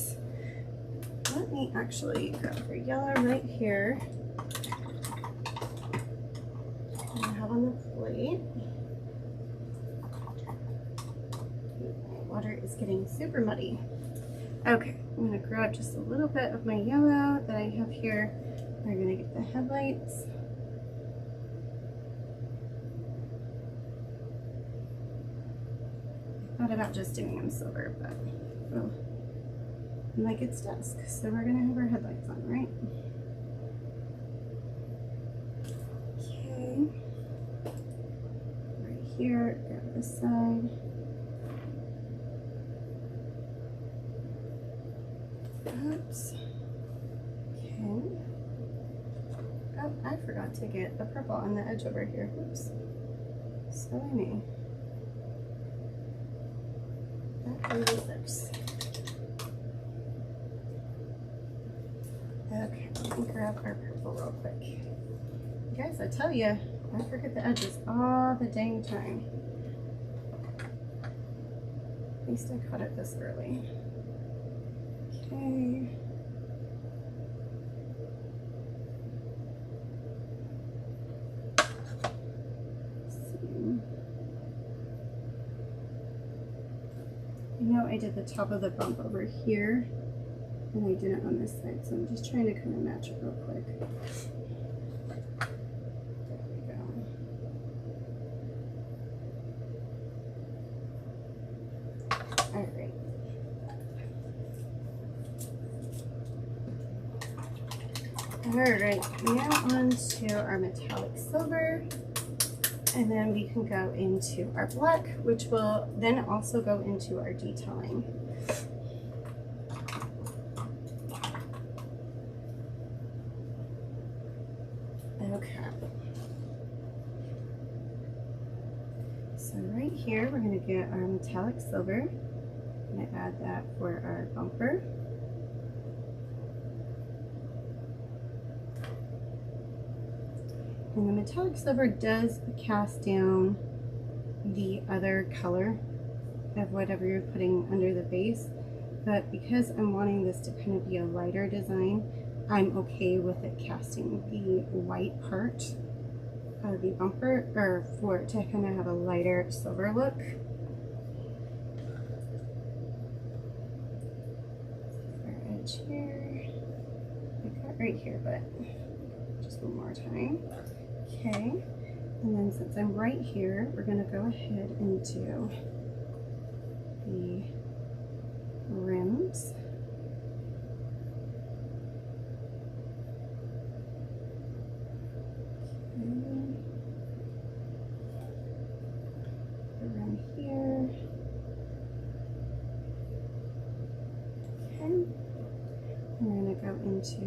Let me actually grab your yellow right here. On the plate. My water is getting super muddy. Okay, I'm going to grab just a little bit of my yellow that I have here. We're going to get the headlights. I thought about just doing them silver, but well, like it's dusk, so we're going to have our headlights on, right? Here, grab this side. Oops. Okay. Oh, I forgot to get the purple on the edge over here. Oops. Silly me. 36. Okay, let me grab our purple real quick. Guys, I tell you, I forget the edges all the dang time. At least I caught it this early. Okay. I know I did the top of the bump over here, and I didn't on this side, so I'm just trying to kind of match it real quick. There we go. All right. All right, now on to our metallic silver. And then we can go into our black, which will then also go into our detailing. Okay. So right here, we're going to get our metallic silver. I'm going to add that for our bumper. And the metallic silver does cast down the other color of whatever you're putting under the base, but because I'm wanting this to kind of be a lighter design, I'm okay with it casting the white part of the bumper, or for it to kind of have a lighter silver look. Our edge here, I got right here, but just one more time. Okay, and then since I'm right here, we're going to go ahead and do the rims. Okay. The rim here. Okay, we're going to go into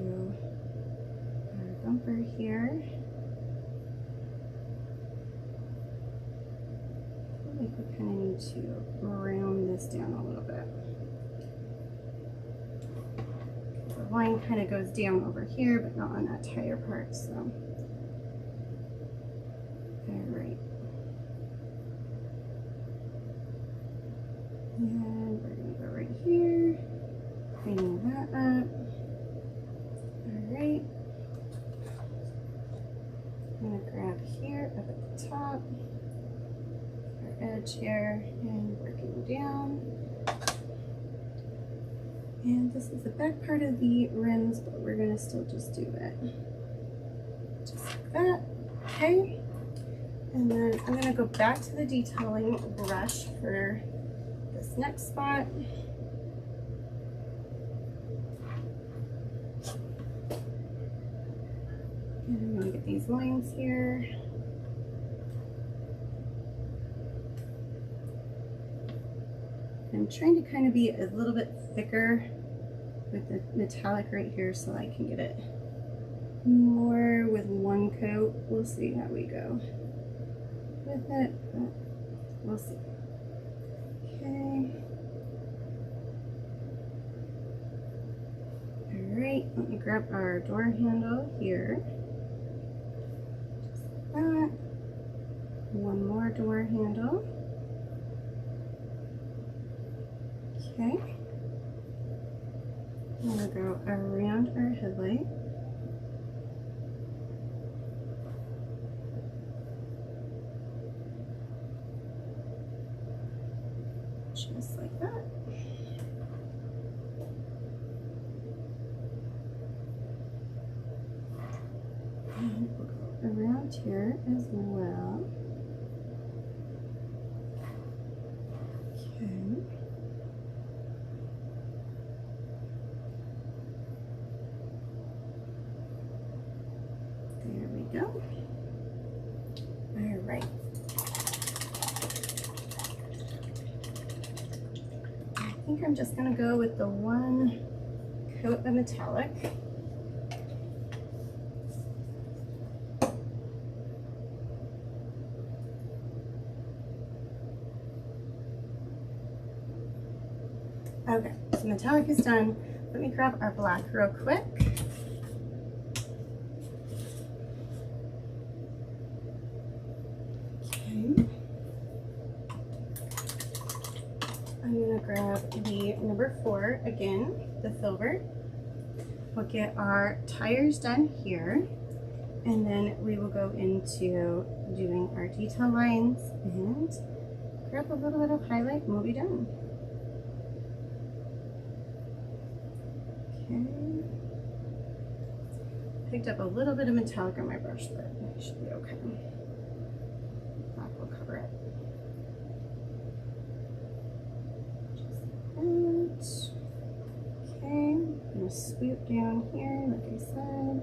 our bumper here. I think we kind of need to round this down a little bit. The line kind of goes down over here, but not on that tire part, so. All right. And we're gonna go right here, cleaning that up. All right. I'm gonna grab here up at the top. Edge here and working down. And this is the back part of the rims, but we're going to still just do it just like that. Okay, and then I'm going to go back to the detailing brush for this next spot. And I'm going to get these lines here. I'm trying to kind of be a little bit thicker with the metallic right here so I can get it more with one coat. We'll see how we go with it, but we'll see. Okay. All right, let me grab our door handle here. Just like that. One more door handle. Okay, I'm going to go around our headlight. Just like that. And we'll go around here as well. Okay. There we go. All right. I think I'm just going to go with the one coat of metallic. Okay, so metallic is done. Let me grab our black real quick. Okay. I'm gonna grab the number 4 again, the filbert. We'll get our tires done here, and then we will go into doing our detail lines and grab a little bit of highlight and we'll be done. Okay. Picked up a little bit of metallic on my brush, but it should be okay. Black will cover it. Just like that. Okay, I'm going to swoop down here, like I said.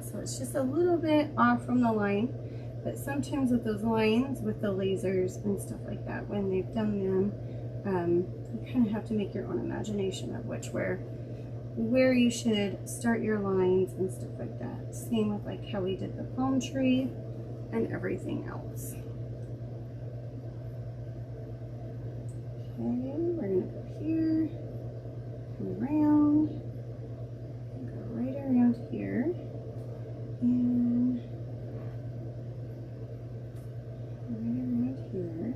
So it's just a little bit off from the line, but sometimes with those lines, with the lasers and stuff like that, when they've done them, you kind of have to make your own imagination of where you should start your lines and stuff like that. Same with like how we did the palm tree and everything else. Okay, we're gonna go here, come around, go right around here, and right around here.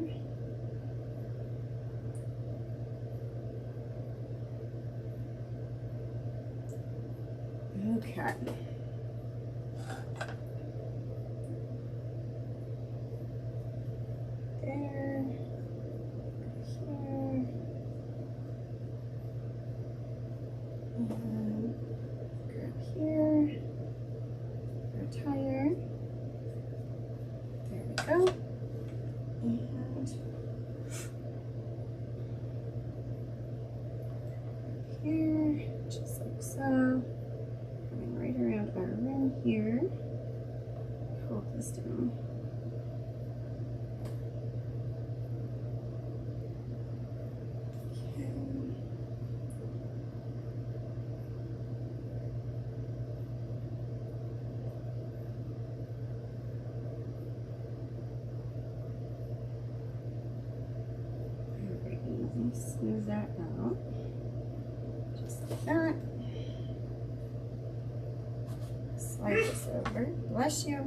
Okay. There. Here. And grab here. Our tire. There we go. And here, just like so. Coming right around our rim here. Hold this down. Okay. Very easy. Smooth that out. Just like that. Slide this over. Bless you.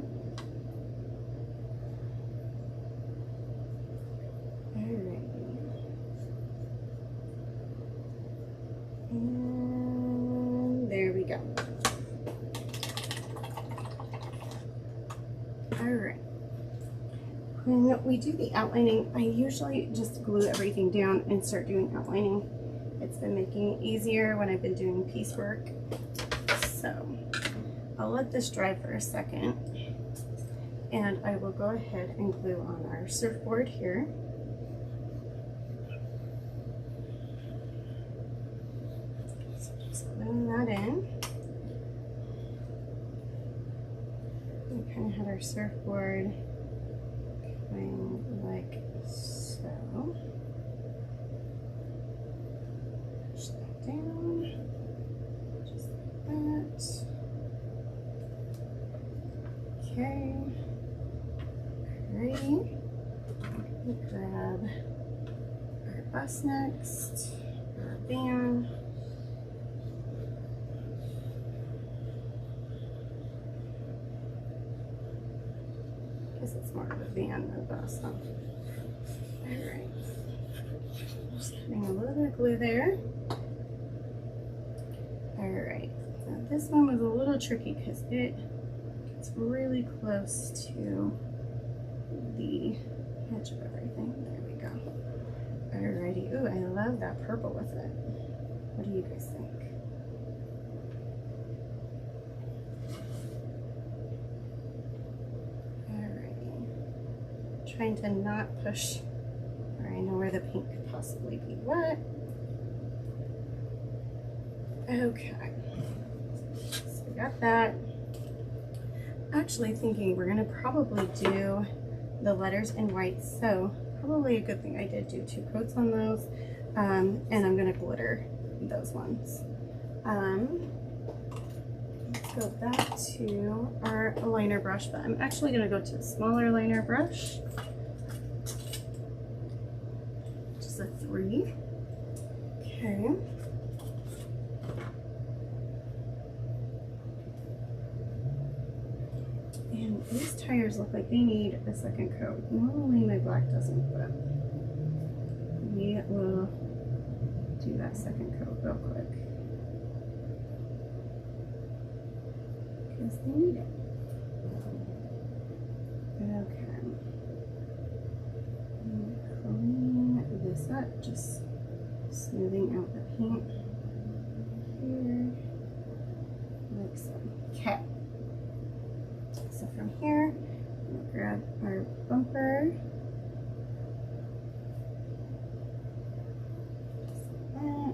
And there we go. Alright. When we do the outlining, I usually just glue everything down and start doing outlining. It's been making it easier when I've been doing piecework. So I'll let this dry for a second, and I will go ahead and glue on our surfboard here. So just gluing that in. We kind of had our surfboard going like so. Push that down, just like that. Okay, ready. We grab our bus next, our van. I guess it's more of a van than a bus, huh? Alright. Just putting a little bit of glue there. Alright, so this one was a little tricky because it's really close to the edge of everything. There we go. Alrighty. Ooh, I love that purple with it. What do you guys think? Alrighty. Trying to not push where I know where the pink could possibly be wet. Okay. So we got that. Actually thinking we're gonna probably do the letters in white, so probably a good thing I did do 2 coats on those, and I'm gonna glitter those ones. Let's go back to our liner brush, but I'm actually gonna go to a smaller liner brush. 3. Okay. And these tires look like they need a second coat. Normally my black doesn't, but we will do that second coat real quick because they need it. Okay. Clean this up, just smoothing out the paint here, like so. Okay. So from here, we'll grab our bumper. Just like that.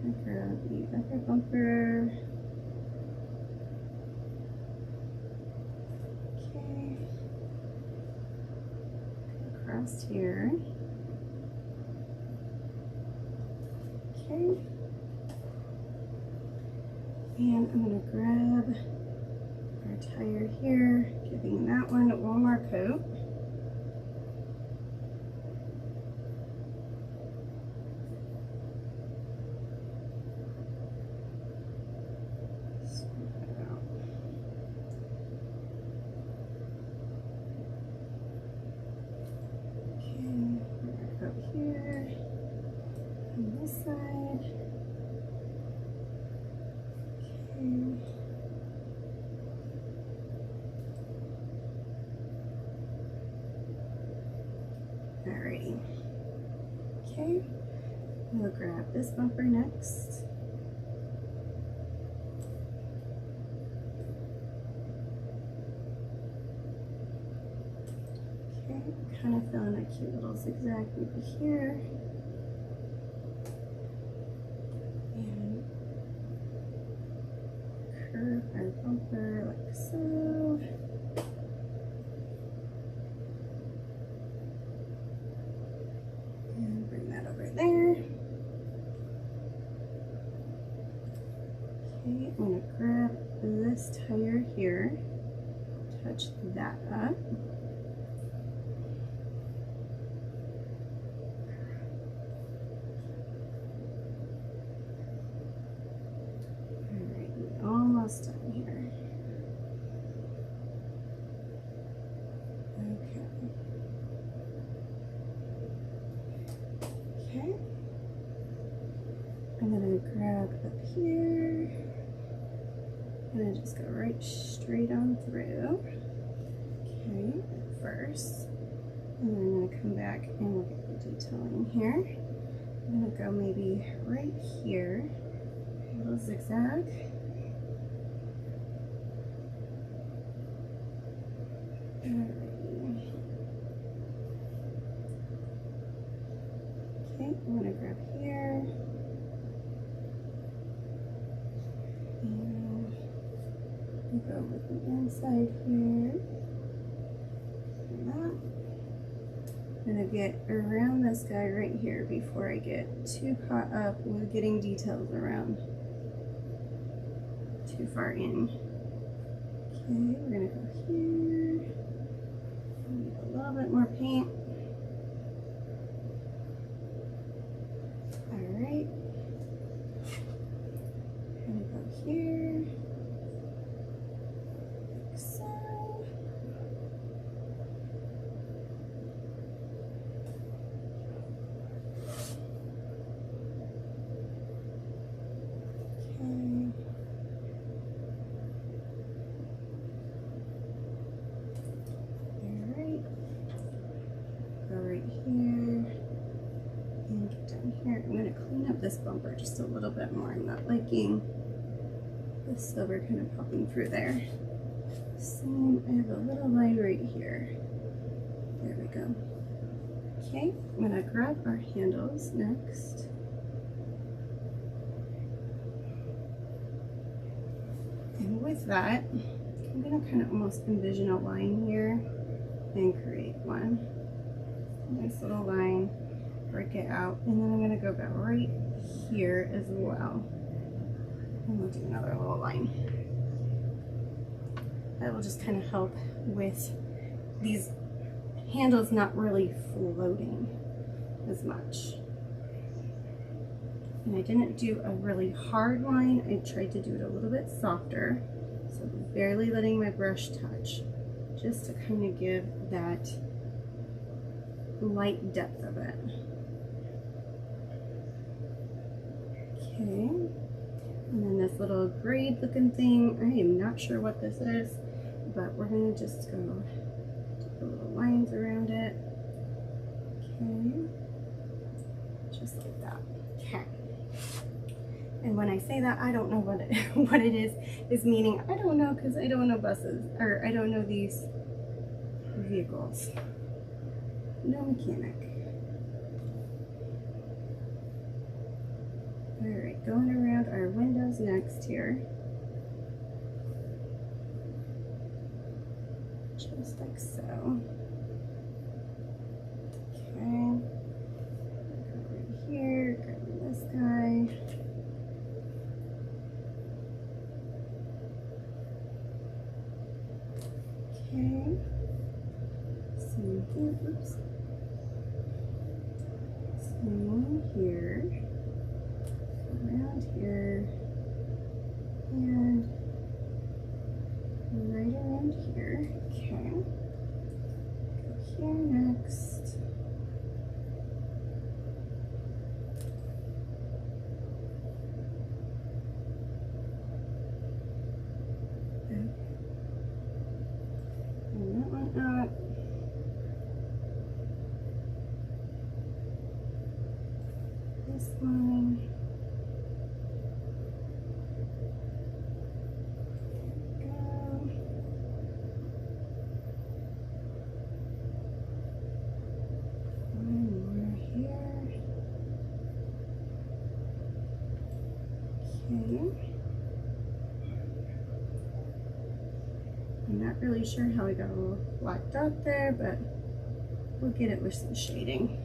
And grab the other bumper. Okay. Across here. Okay. And I'm going to grab our tire here, giving that one more coat. Smooth that out. Okay, we're going to go here on this side. Alrighty. Okay, we'll grab this bumper next. Okay, kind of filling a cute little zigzag maybe here. And curve our bumper like so. And bring that over there. Okay, I'm going to grab this tire here, touch that up. Alright, we're almost done here. Okay, I'm going to grab up here, I'm going to just go right straight on through, okay, at first, and then I'm going to come back and look at the detailing here. I'm going to go maybe right here, a little zigzag. Okay, I'm going to grab here, and we'll go with the inside here, and that. I'm going to get around this guy right here before I get too caught up with getting details around too far in. Okay, we're going to go here, need a little bit more paint. Alright, I'm going to go here, like so. Okay. Alright, go right here. And get down here. I'm going to clean up this bumper just a little bit more. I'm not liking the silver kind of popping through there. Same, I have a little line right here. There we go. Okay, I'm going to grab our handles next. And with that, I'm going to kind of almost envision a line here and create one. Nice little line. Break it out, and then I'm going to go back right here as well, and we'll do another little line. That will just kind of help with these handles not really floating. as much. And I didn't do a really hard line. I tried to do it a little bit softer. So barely letting my brush touch, just to kind of give that light depth of it. Okay. And then this little braid looking thing, I am not sure what this is, but we're gonna just go do little lines around it. Okay. Just like that. Okay. And when I say that, I don't know what it is meaning. I don't know, because I don't know buses, or I don't know these vehicles. No mechanic. All right, going around our windows next here. Just like so. Okay. Go right here, grab this guy. Okay. Same here, oops. Same here. Around here. And right around here. Okay. Go here next. This one. Go. One more here. Okay. I'm not really sure how I got a little blacked out there, but we'll get it with some shading.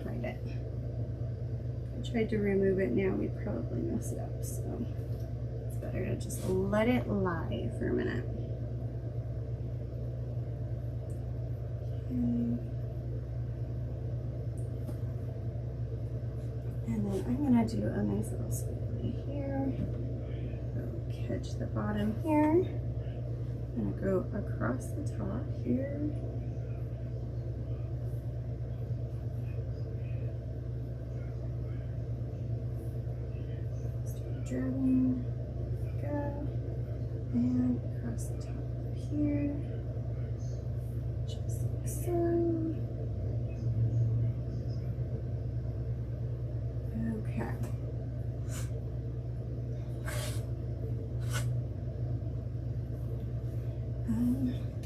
Hide it. I tried to remove it, now we'd probably mess it up, so it's better to just let it lie for a minute. Okay. And then I'm gonna do a nice little squiggly here. Go catch the bottom here. I'm gonna go across the top here. Start dragging, go, and across the top here, just like so. Okay.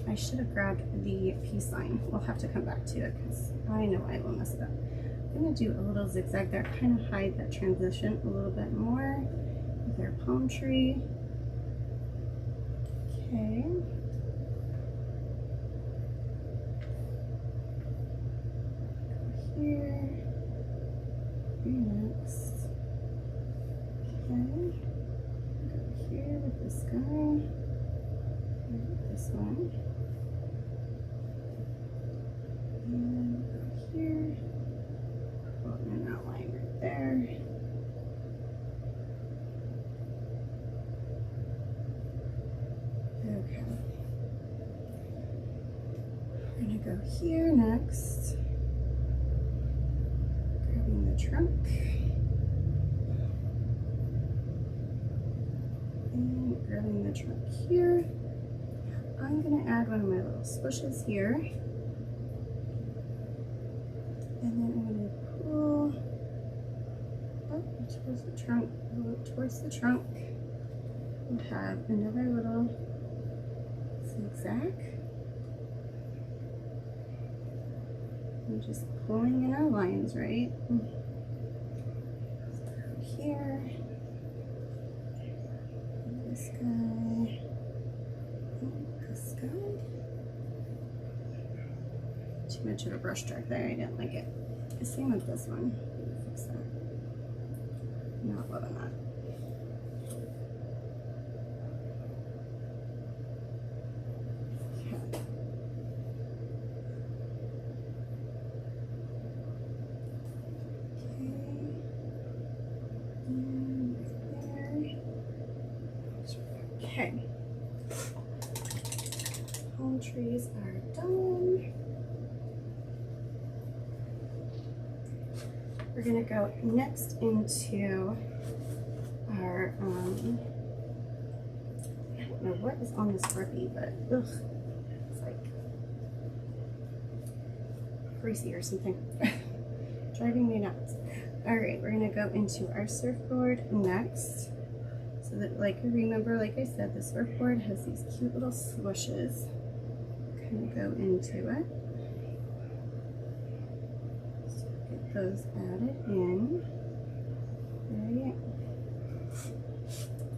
I should have grabbed the peace sign. We'll have to come back to it because I know I will mess it up. I'm going to do a little zigzag there, kind of hide that transition a little bit more with our palm tree. Okay. Go here. Here next. Okay. Go here with this guy. This one. And go here. Put an outline right there. Okay. We're gonna go here next. Grabbing the trunk. And grabbing the trunk here. I'm gonna add one of my little swishes here. And then I'm gonna pull up towards the trunk, pull up towards the trunk. We'll have another little zigzag. I'm just pulling in our lines, right? So here, this guy. This guy. Too much of a brush stroke there, I didn't like it. The same with this one. Fix that. Not loving that. Okay. gonna go next into our, I don't know what is on this Sharpie, but ugh, it's like greasy or something. Driving me nuts. All right, we're gonna go into our surfboard next. So that, like, remember, like I said, the surfboard has these cute little swooshes. Kind of go into it. So get those added in. Right.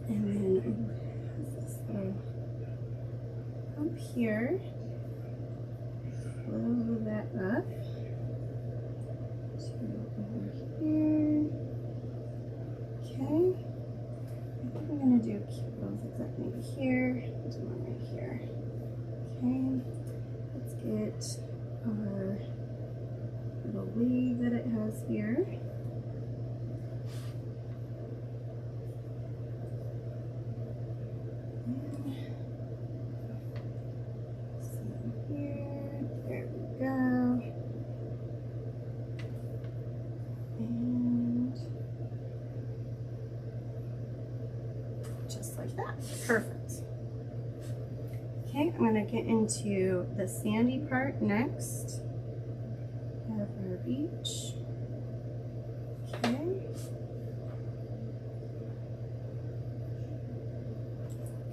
And then this little up here. Flow that up to over here. Okay. I think I'm gonna do cute little zigzag maybe here. Do one right here. Okay. Let's get our little weave that it has here. Perfect. Okay, I'm going to get into the sandy part next of our beach. Okay.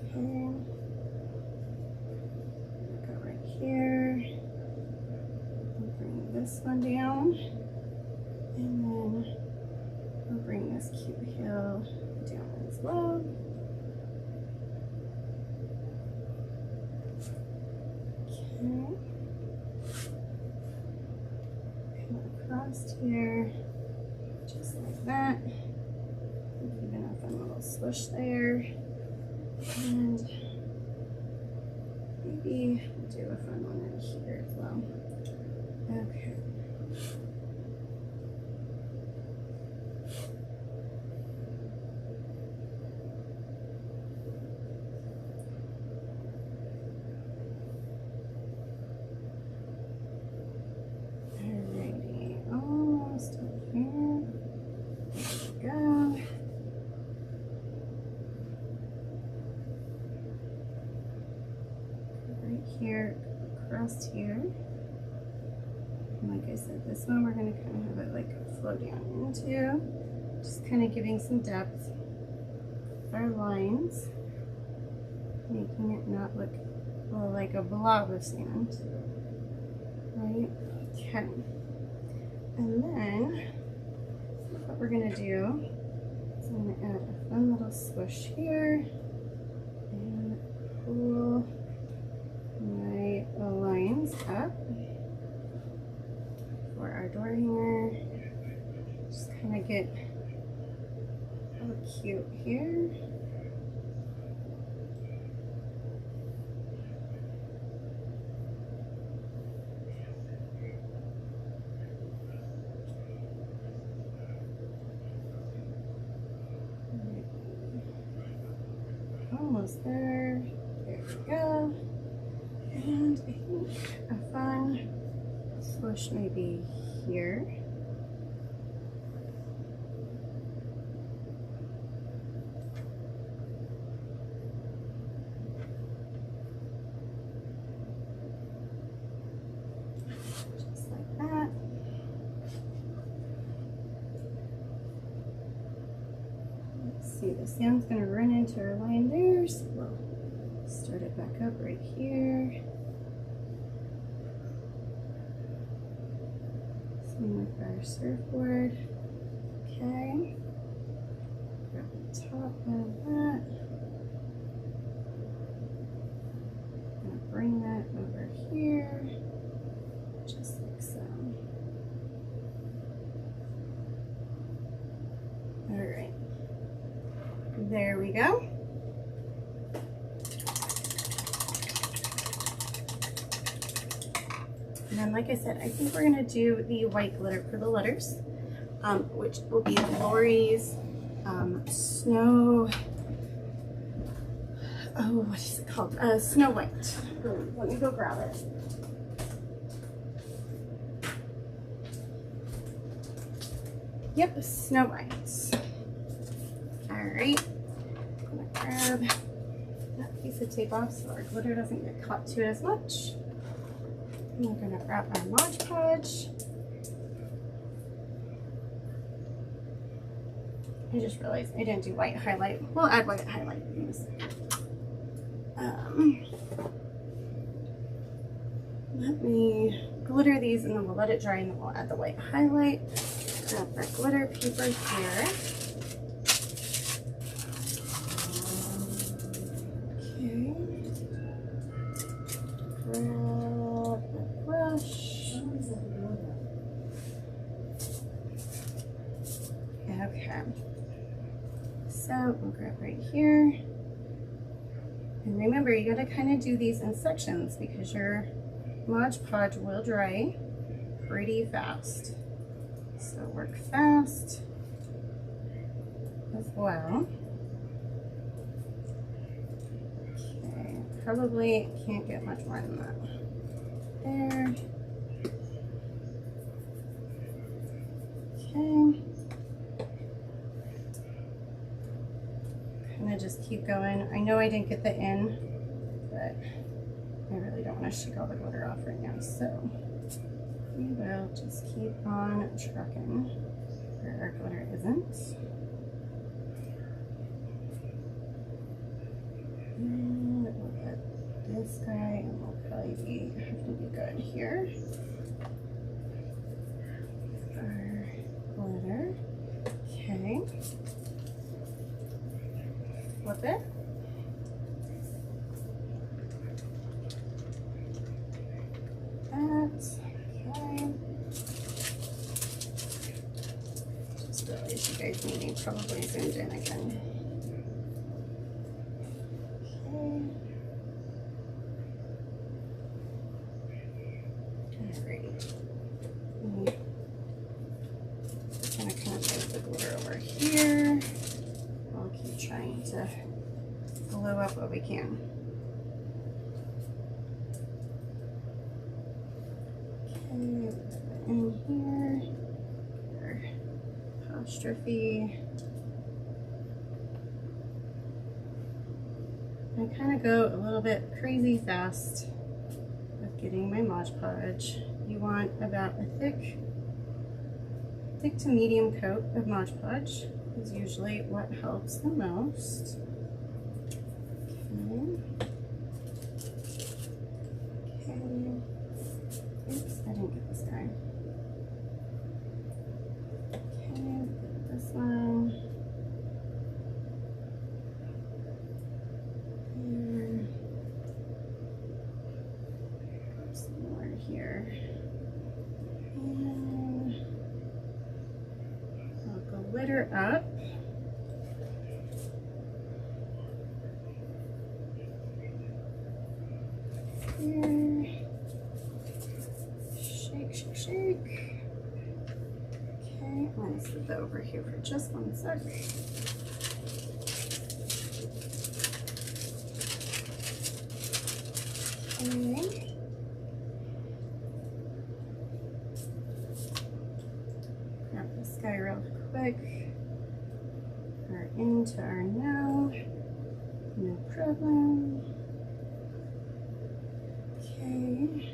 Okay. Go right here. We'll bring this one down. And then we'll bring this cute hill down as well. Come across here, just like that. Even a fun little swoosh there. And maybe we'll do a fun one in here as well. Okay. Here, across here, and like I said, this one we're going to kind of have it like flow down into, just kind of giving some depth with our lines, making it not look like a blob of sand, right? Okay, and then what we're going to do is I'm going to add a fun little swoosh here and pull my lines up for our door hanger. Just kind of get all cute here. Almost there. There we go. And I think a fun swoosh maybe here. Just like that. Let's see, the sand's going to run into our line there, so we'll start it back up right here. Same with our surfboard. Okay. Grab the top of that. I'm going to bring that over here, just like so. All right. There we go. And then, like I said, I think we're going to do the white glitter for the letters, which will be Lori's Snow, oh, what is it called? Snow White. Let me go grab it. Yep, Snow White. All right, I'm gonna grab that piece of tape off so our glitter doesn't get caught to it as much. And we're gonna grab our Mod Podge. I just realized I didn't do white highlight. We'll add white highlight in this. Let me glitter these and then we'll let it dry and then we'll add the white highlight. Grab our glitter paper here. Okay. Grab the brush. Okay. So we'll grab right here. And remember, you gotta kind of do these in sections because your Mod Podge will dry pretty fast. So work fast as well. Okay, probably can't get much more than that. There. Okay. Kind of just keep going. I know I didn't get the in, but I really don't want to shake all the glitter off right now, so we will just keep on trucking where our glitter isn't. And we'll get this guy, and we'll probably have to be good here. Our glitter. Okay. Flip it. Okay. Just realized you guys need me probably zoomed in again. Okay. Alright. I'm gonna kind of move the glitter over here. I'll keep trying to blow up what we can. In here, apostrophe. I kind of go a little bit crazy fast with getting my Mod Podge. You want about a thick to medium coat of Mod Podge is usually what helps the most. Okay. Oops, I didn't get this guy. Okay, get this one. Here. Some more here. And I'll glitter up. Here. Shake. Okay, I'm going to slip that over here for just 1 sec. Okay. Grab this guy real quick. We're into our no problem. Okay.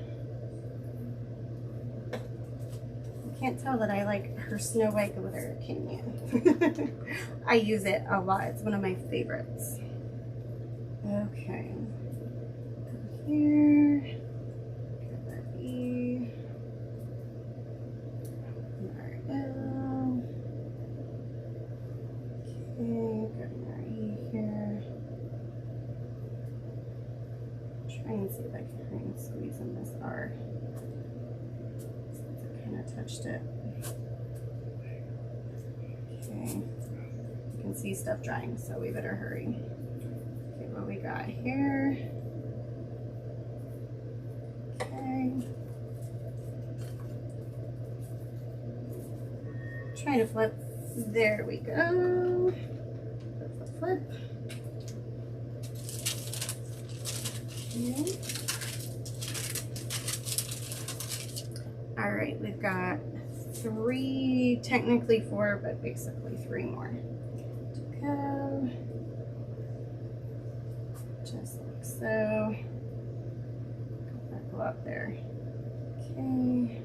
Can't tell that I like her Snow White glitter, can you? I use it a lot. It's one of my favorites. Okay. Go here. Get that E. And our L. Okay, got our E here. Try and see if I can try and squeeze in this R. Touched it. Okay, you can see stuff drying, so we better hurry. Okay, what we got here. Okay. Trying to flip. There we go. Flip. Okay. All right, we've got 3, technically 4, but basically 3 more to go. Just like so. Go up there. Okay.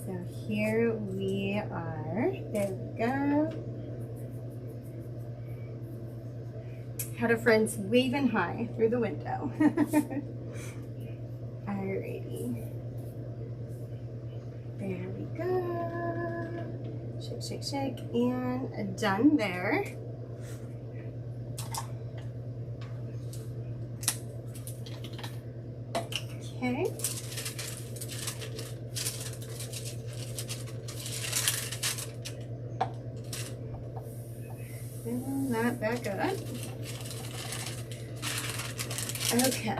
So here we are. There we go. Had a friend's waving hi through the window. Alrighty. There we go. Shake, shake, shake, and done there. Okay. Fill that back up. Okay.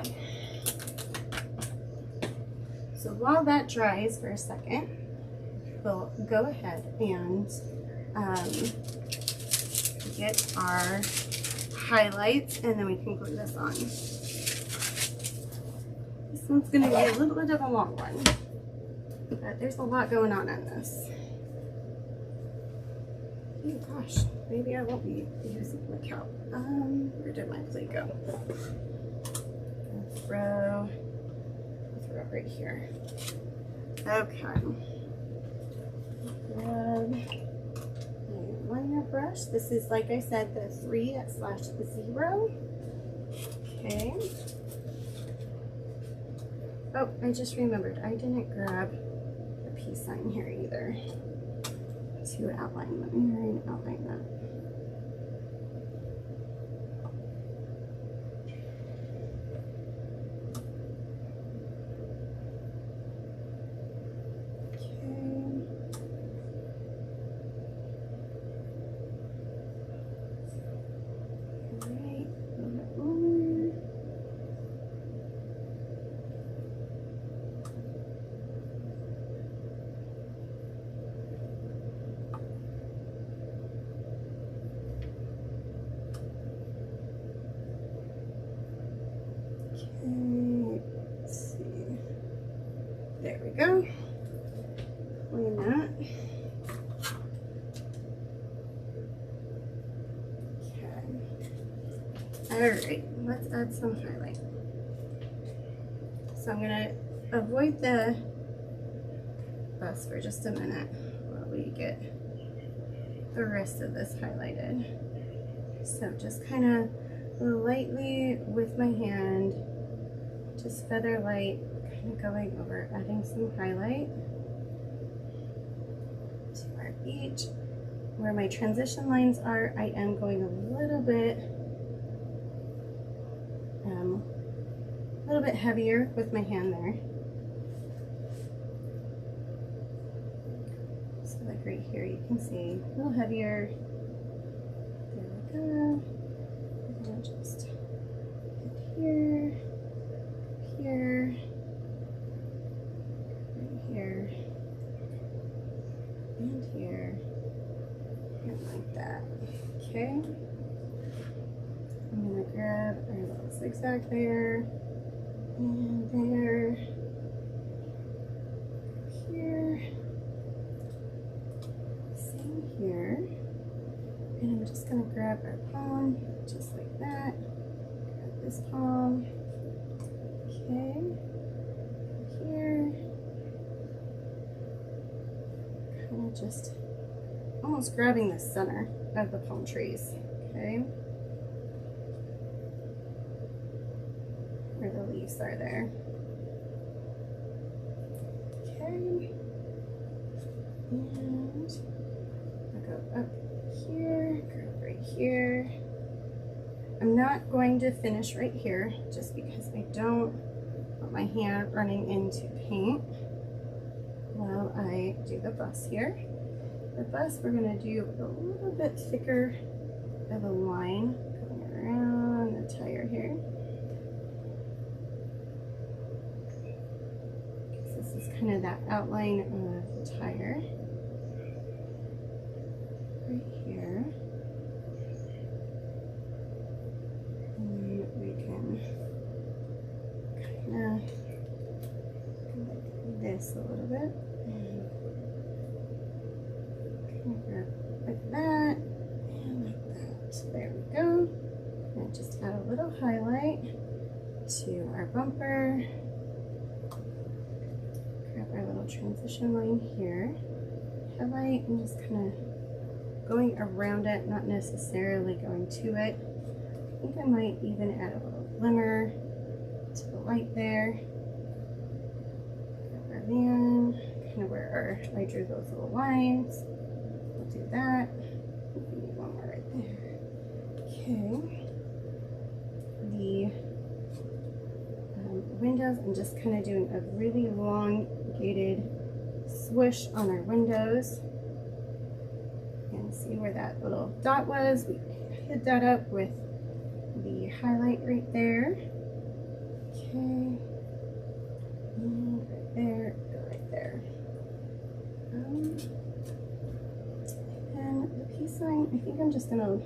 So while that dries for a second, we'll go ahead and get our highlights, and then we can glue this on. This one's going to be a little bit of a long one, but there's a lot going on in this. Oh gosh, maybe I won't be using my calc. Where did my plate go? Throw it right here. Okay. Grab my liner brush. This is, like I said, the 3/0. Okay. Oh, I just remembered. I didn't grab the peace sign here either. To outline. Let me outline that. Let's see. There we go. Clean that. Okay. Alright, let's add some highlight. So I'm going to avoid the bus for just a minute while we get the rest of this highlighted. So just kind of lightly with my hand, just feather light, kind of going over, adding some highlight to our beach. Where my transition lines are, I am going a little bit heavier with my hand there. So like right here, you can see a little heavier. There we go. And just hit here, here, right here, and here, and like that. Okay. I'm gonna grab our little zigzag there, and there, here, same here, and I'm just gonna grab our palm, just like that. Grab this palm, okay, here, kind of just almost grabbing the center of the palm trees, okay, where the leaves are there. Okay, and I'll go up here, grab right here. I'm not going to finish right here just because I don't want my hand running into paint while I do the bus here. The bus, we're going to do a little bit thicker of a line going around the tire here. This is kind of that outline of the tire. Right here. this a little bit. Like that and like that. There we go. And just add a little highlight to our bumper. Grab our little transition line here. Highlight and just kind of going around it, not necessarily going to it. I think I might even add a little glimmer to the light there. Grab our van, kind of where I drew those little lines. We'll do that. We need one more right there. Okay. The windows, I'm just kind of doing a really elongated swoosh on our windows. And see where that little dot was? We hid that up with the highlight right there. Okay. And right there, go right there. And the peace sign, I think I'm just gonna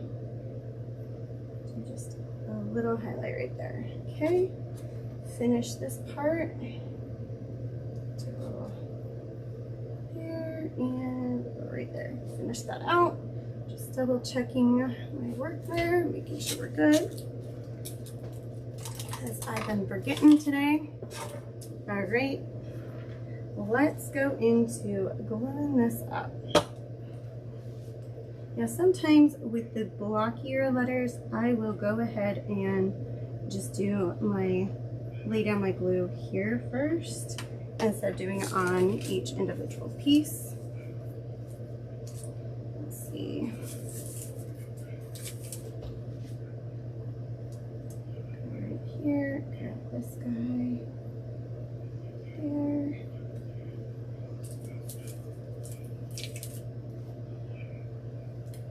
do just a little highlight right there. Okay. Finish this part. Do a little here and right there. Finish that out. Just double checking my work there, making sure we're good. Because I've been forgetting today. All right, let's go into gluing this up. Now sometimes with the blockier letters, I will go ahead and just do lay down my glue here first instead of doing it on each individual piece. Let's see. Go right here, grab this guy there.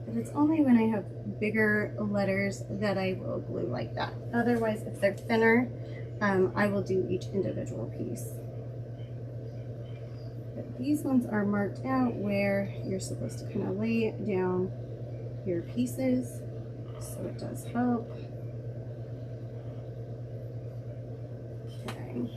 But it's only when I have bigger letters that I will glue like that. Otherwise, if they're thinner, I will do each individual piece. But these ones are marked out where you're supposed to kind of lay down your pieces, so it does help. Okay.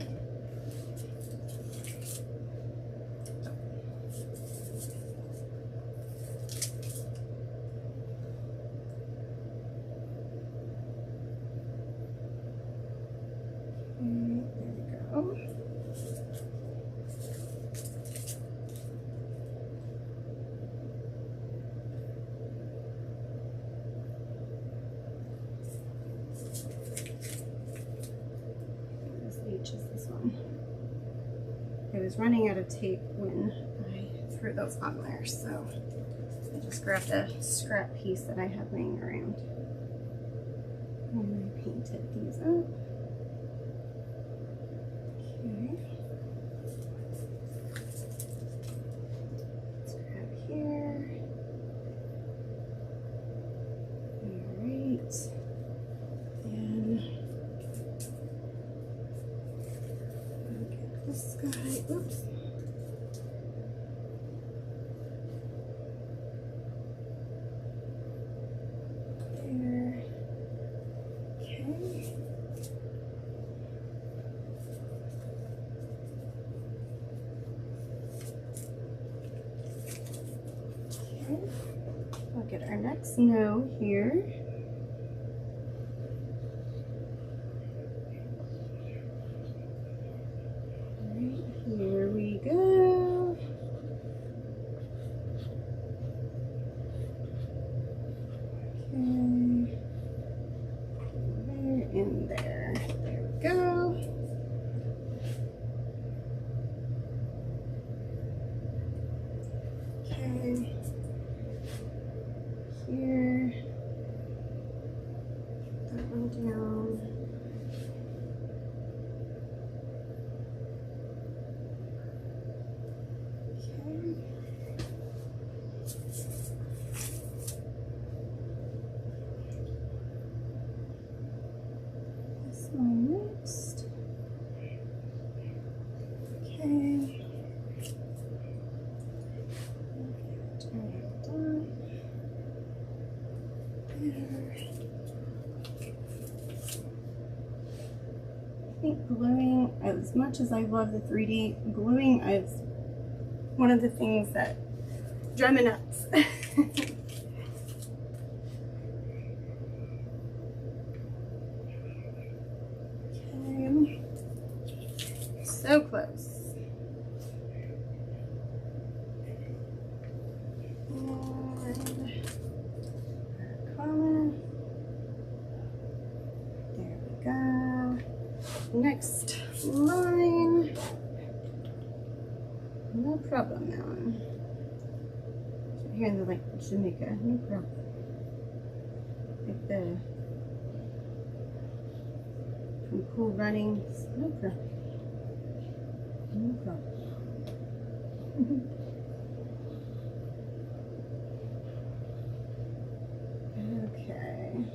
I was running out of tape when I threw those on there, so I just grabbed a scrap piece that I had laying around. And I painted these up. Okay. Let's grab here. Alright. And this guy, oops. There. Okay. Okay. I'll get our next no here. Here we go. Okay. There and there. There we go. Okay. Here. That one down. Next. Okay. Turn it down. There. think gluing, as much as I love the 3D, gluing is one of the things that drive me nuts. Okay. So close. There we go. Next line. No problem now. Here in the like Jamaica, no problem. Like the from Cool Runnings, no problem. No problem. Okay.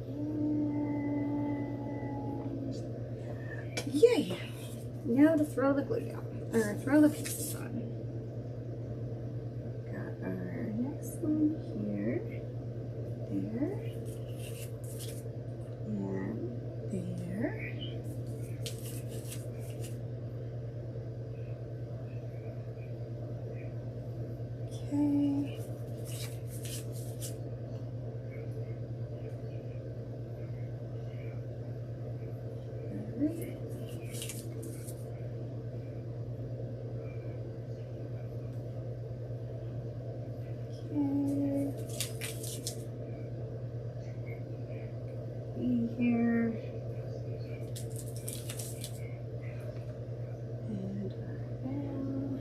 And yay! Now to throw the glue down, or throw the pieces on. Got our next one here, there, and there. Okay. Here and around.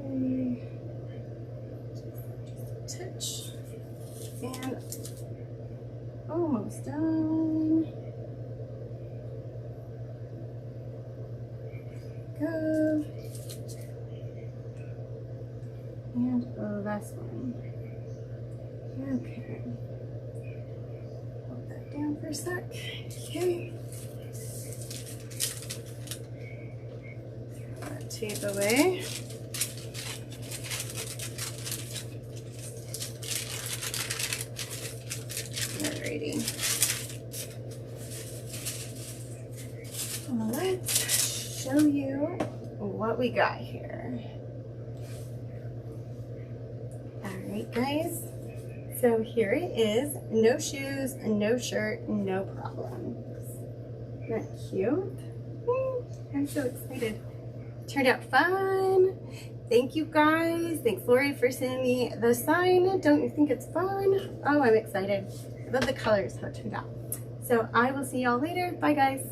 Okay. Just a touch and almost done. Go. And the last one. Okay. Hold that down for a sec. Okay. Throw that tape away. Alrighty. Let's show you what we got here. Alright guys, so here it is. No shoes, no shirt, no problem. Isn't that cute? I'm so excited. Turned out fun. Thank you guys. Thanks Lori for sending me the sign. Don't you think it's fun? Oh, I'm excited. I love the colors, how it turned out. So I will see y'all later. Bye guys.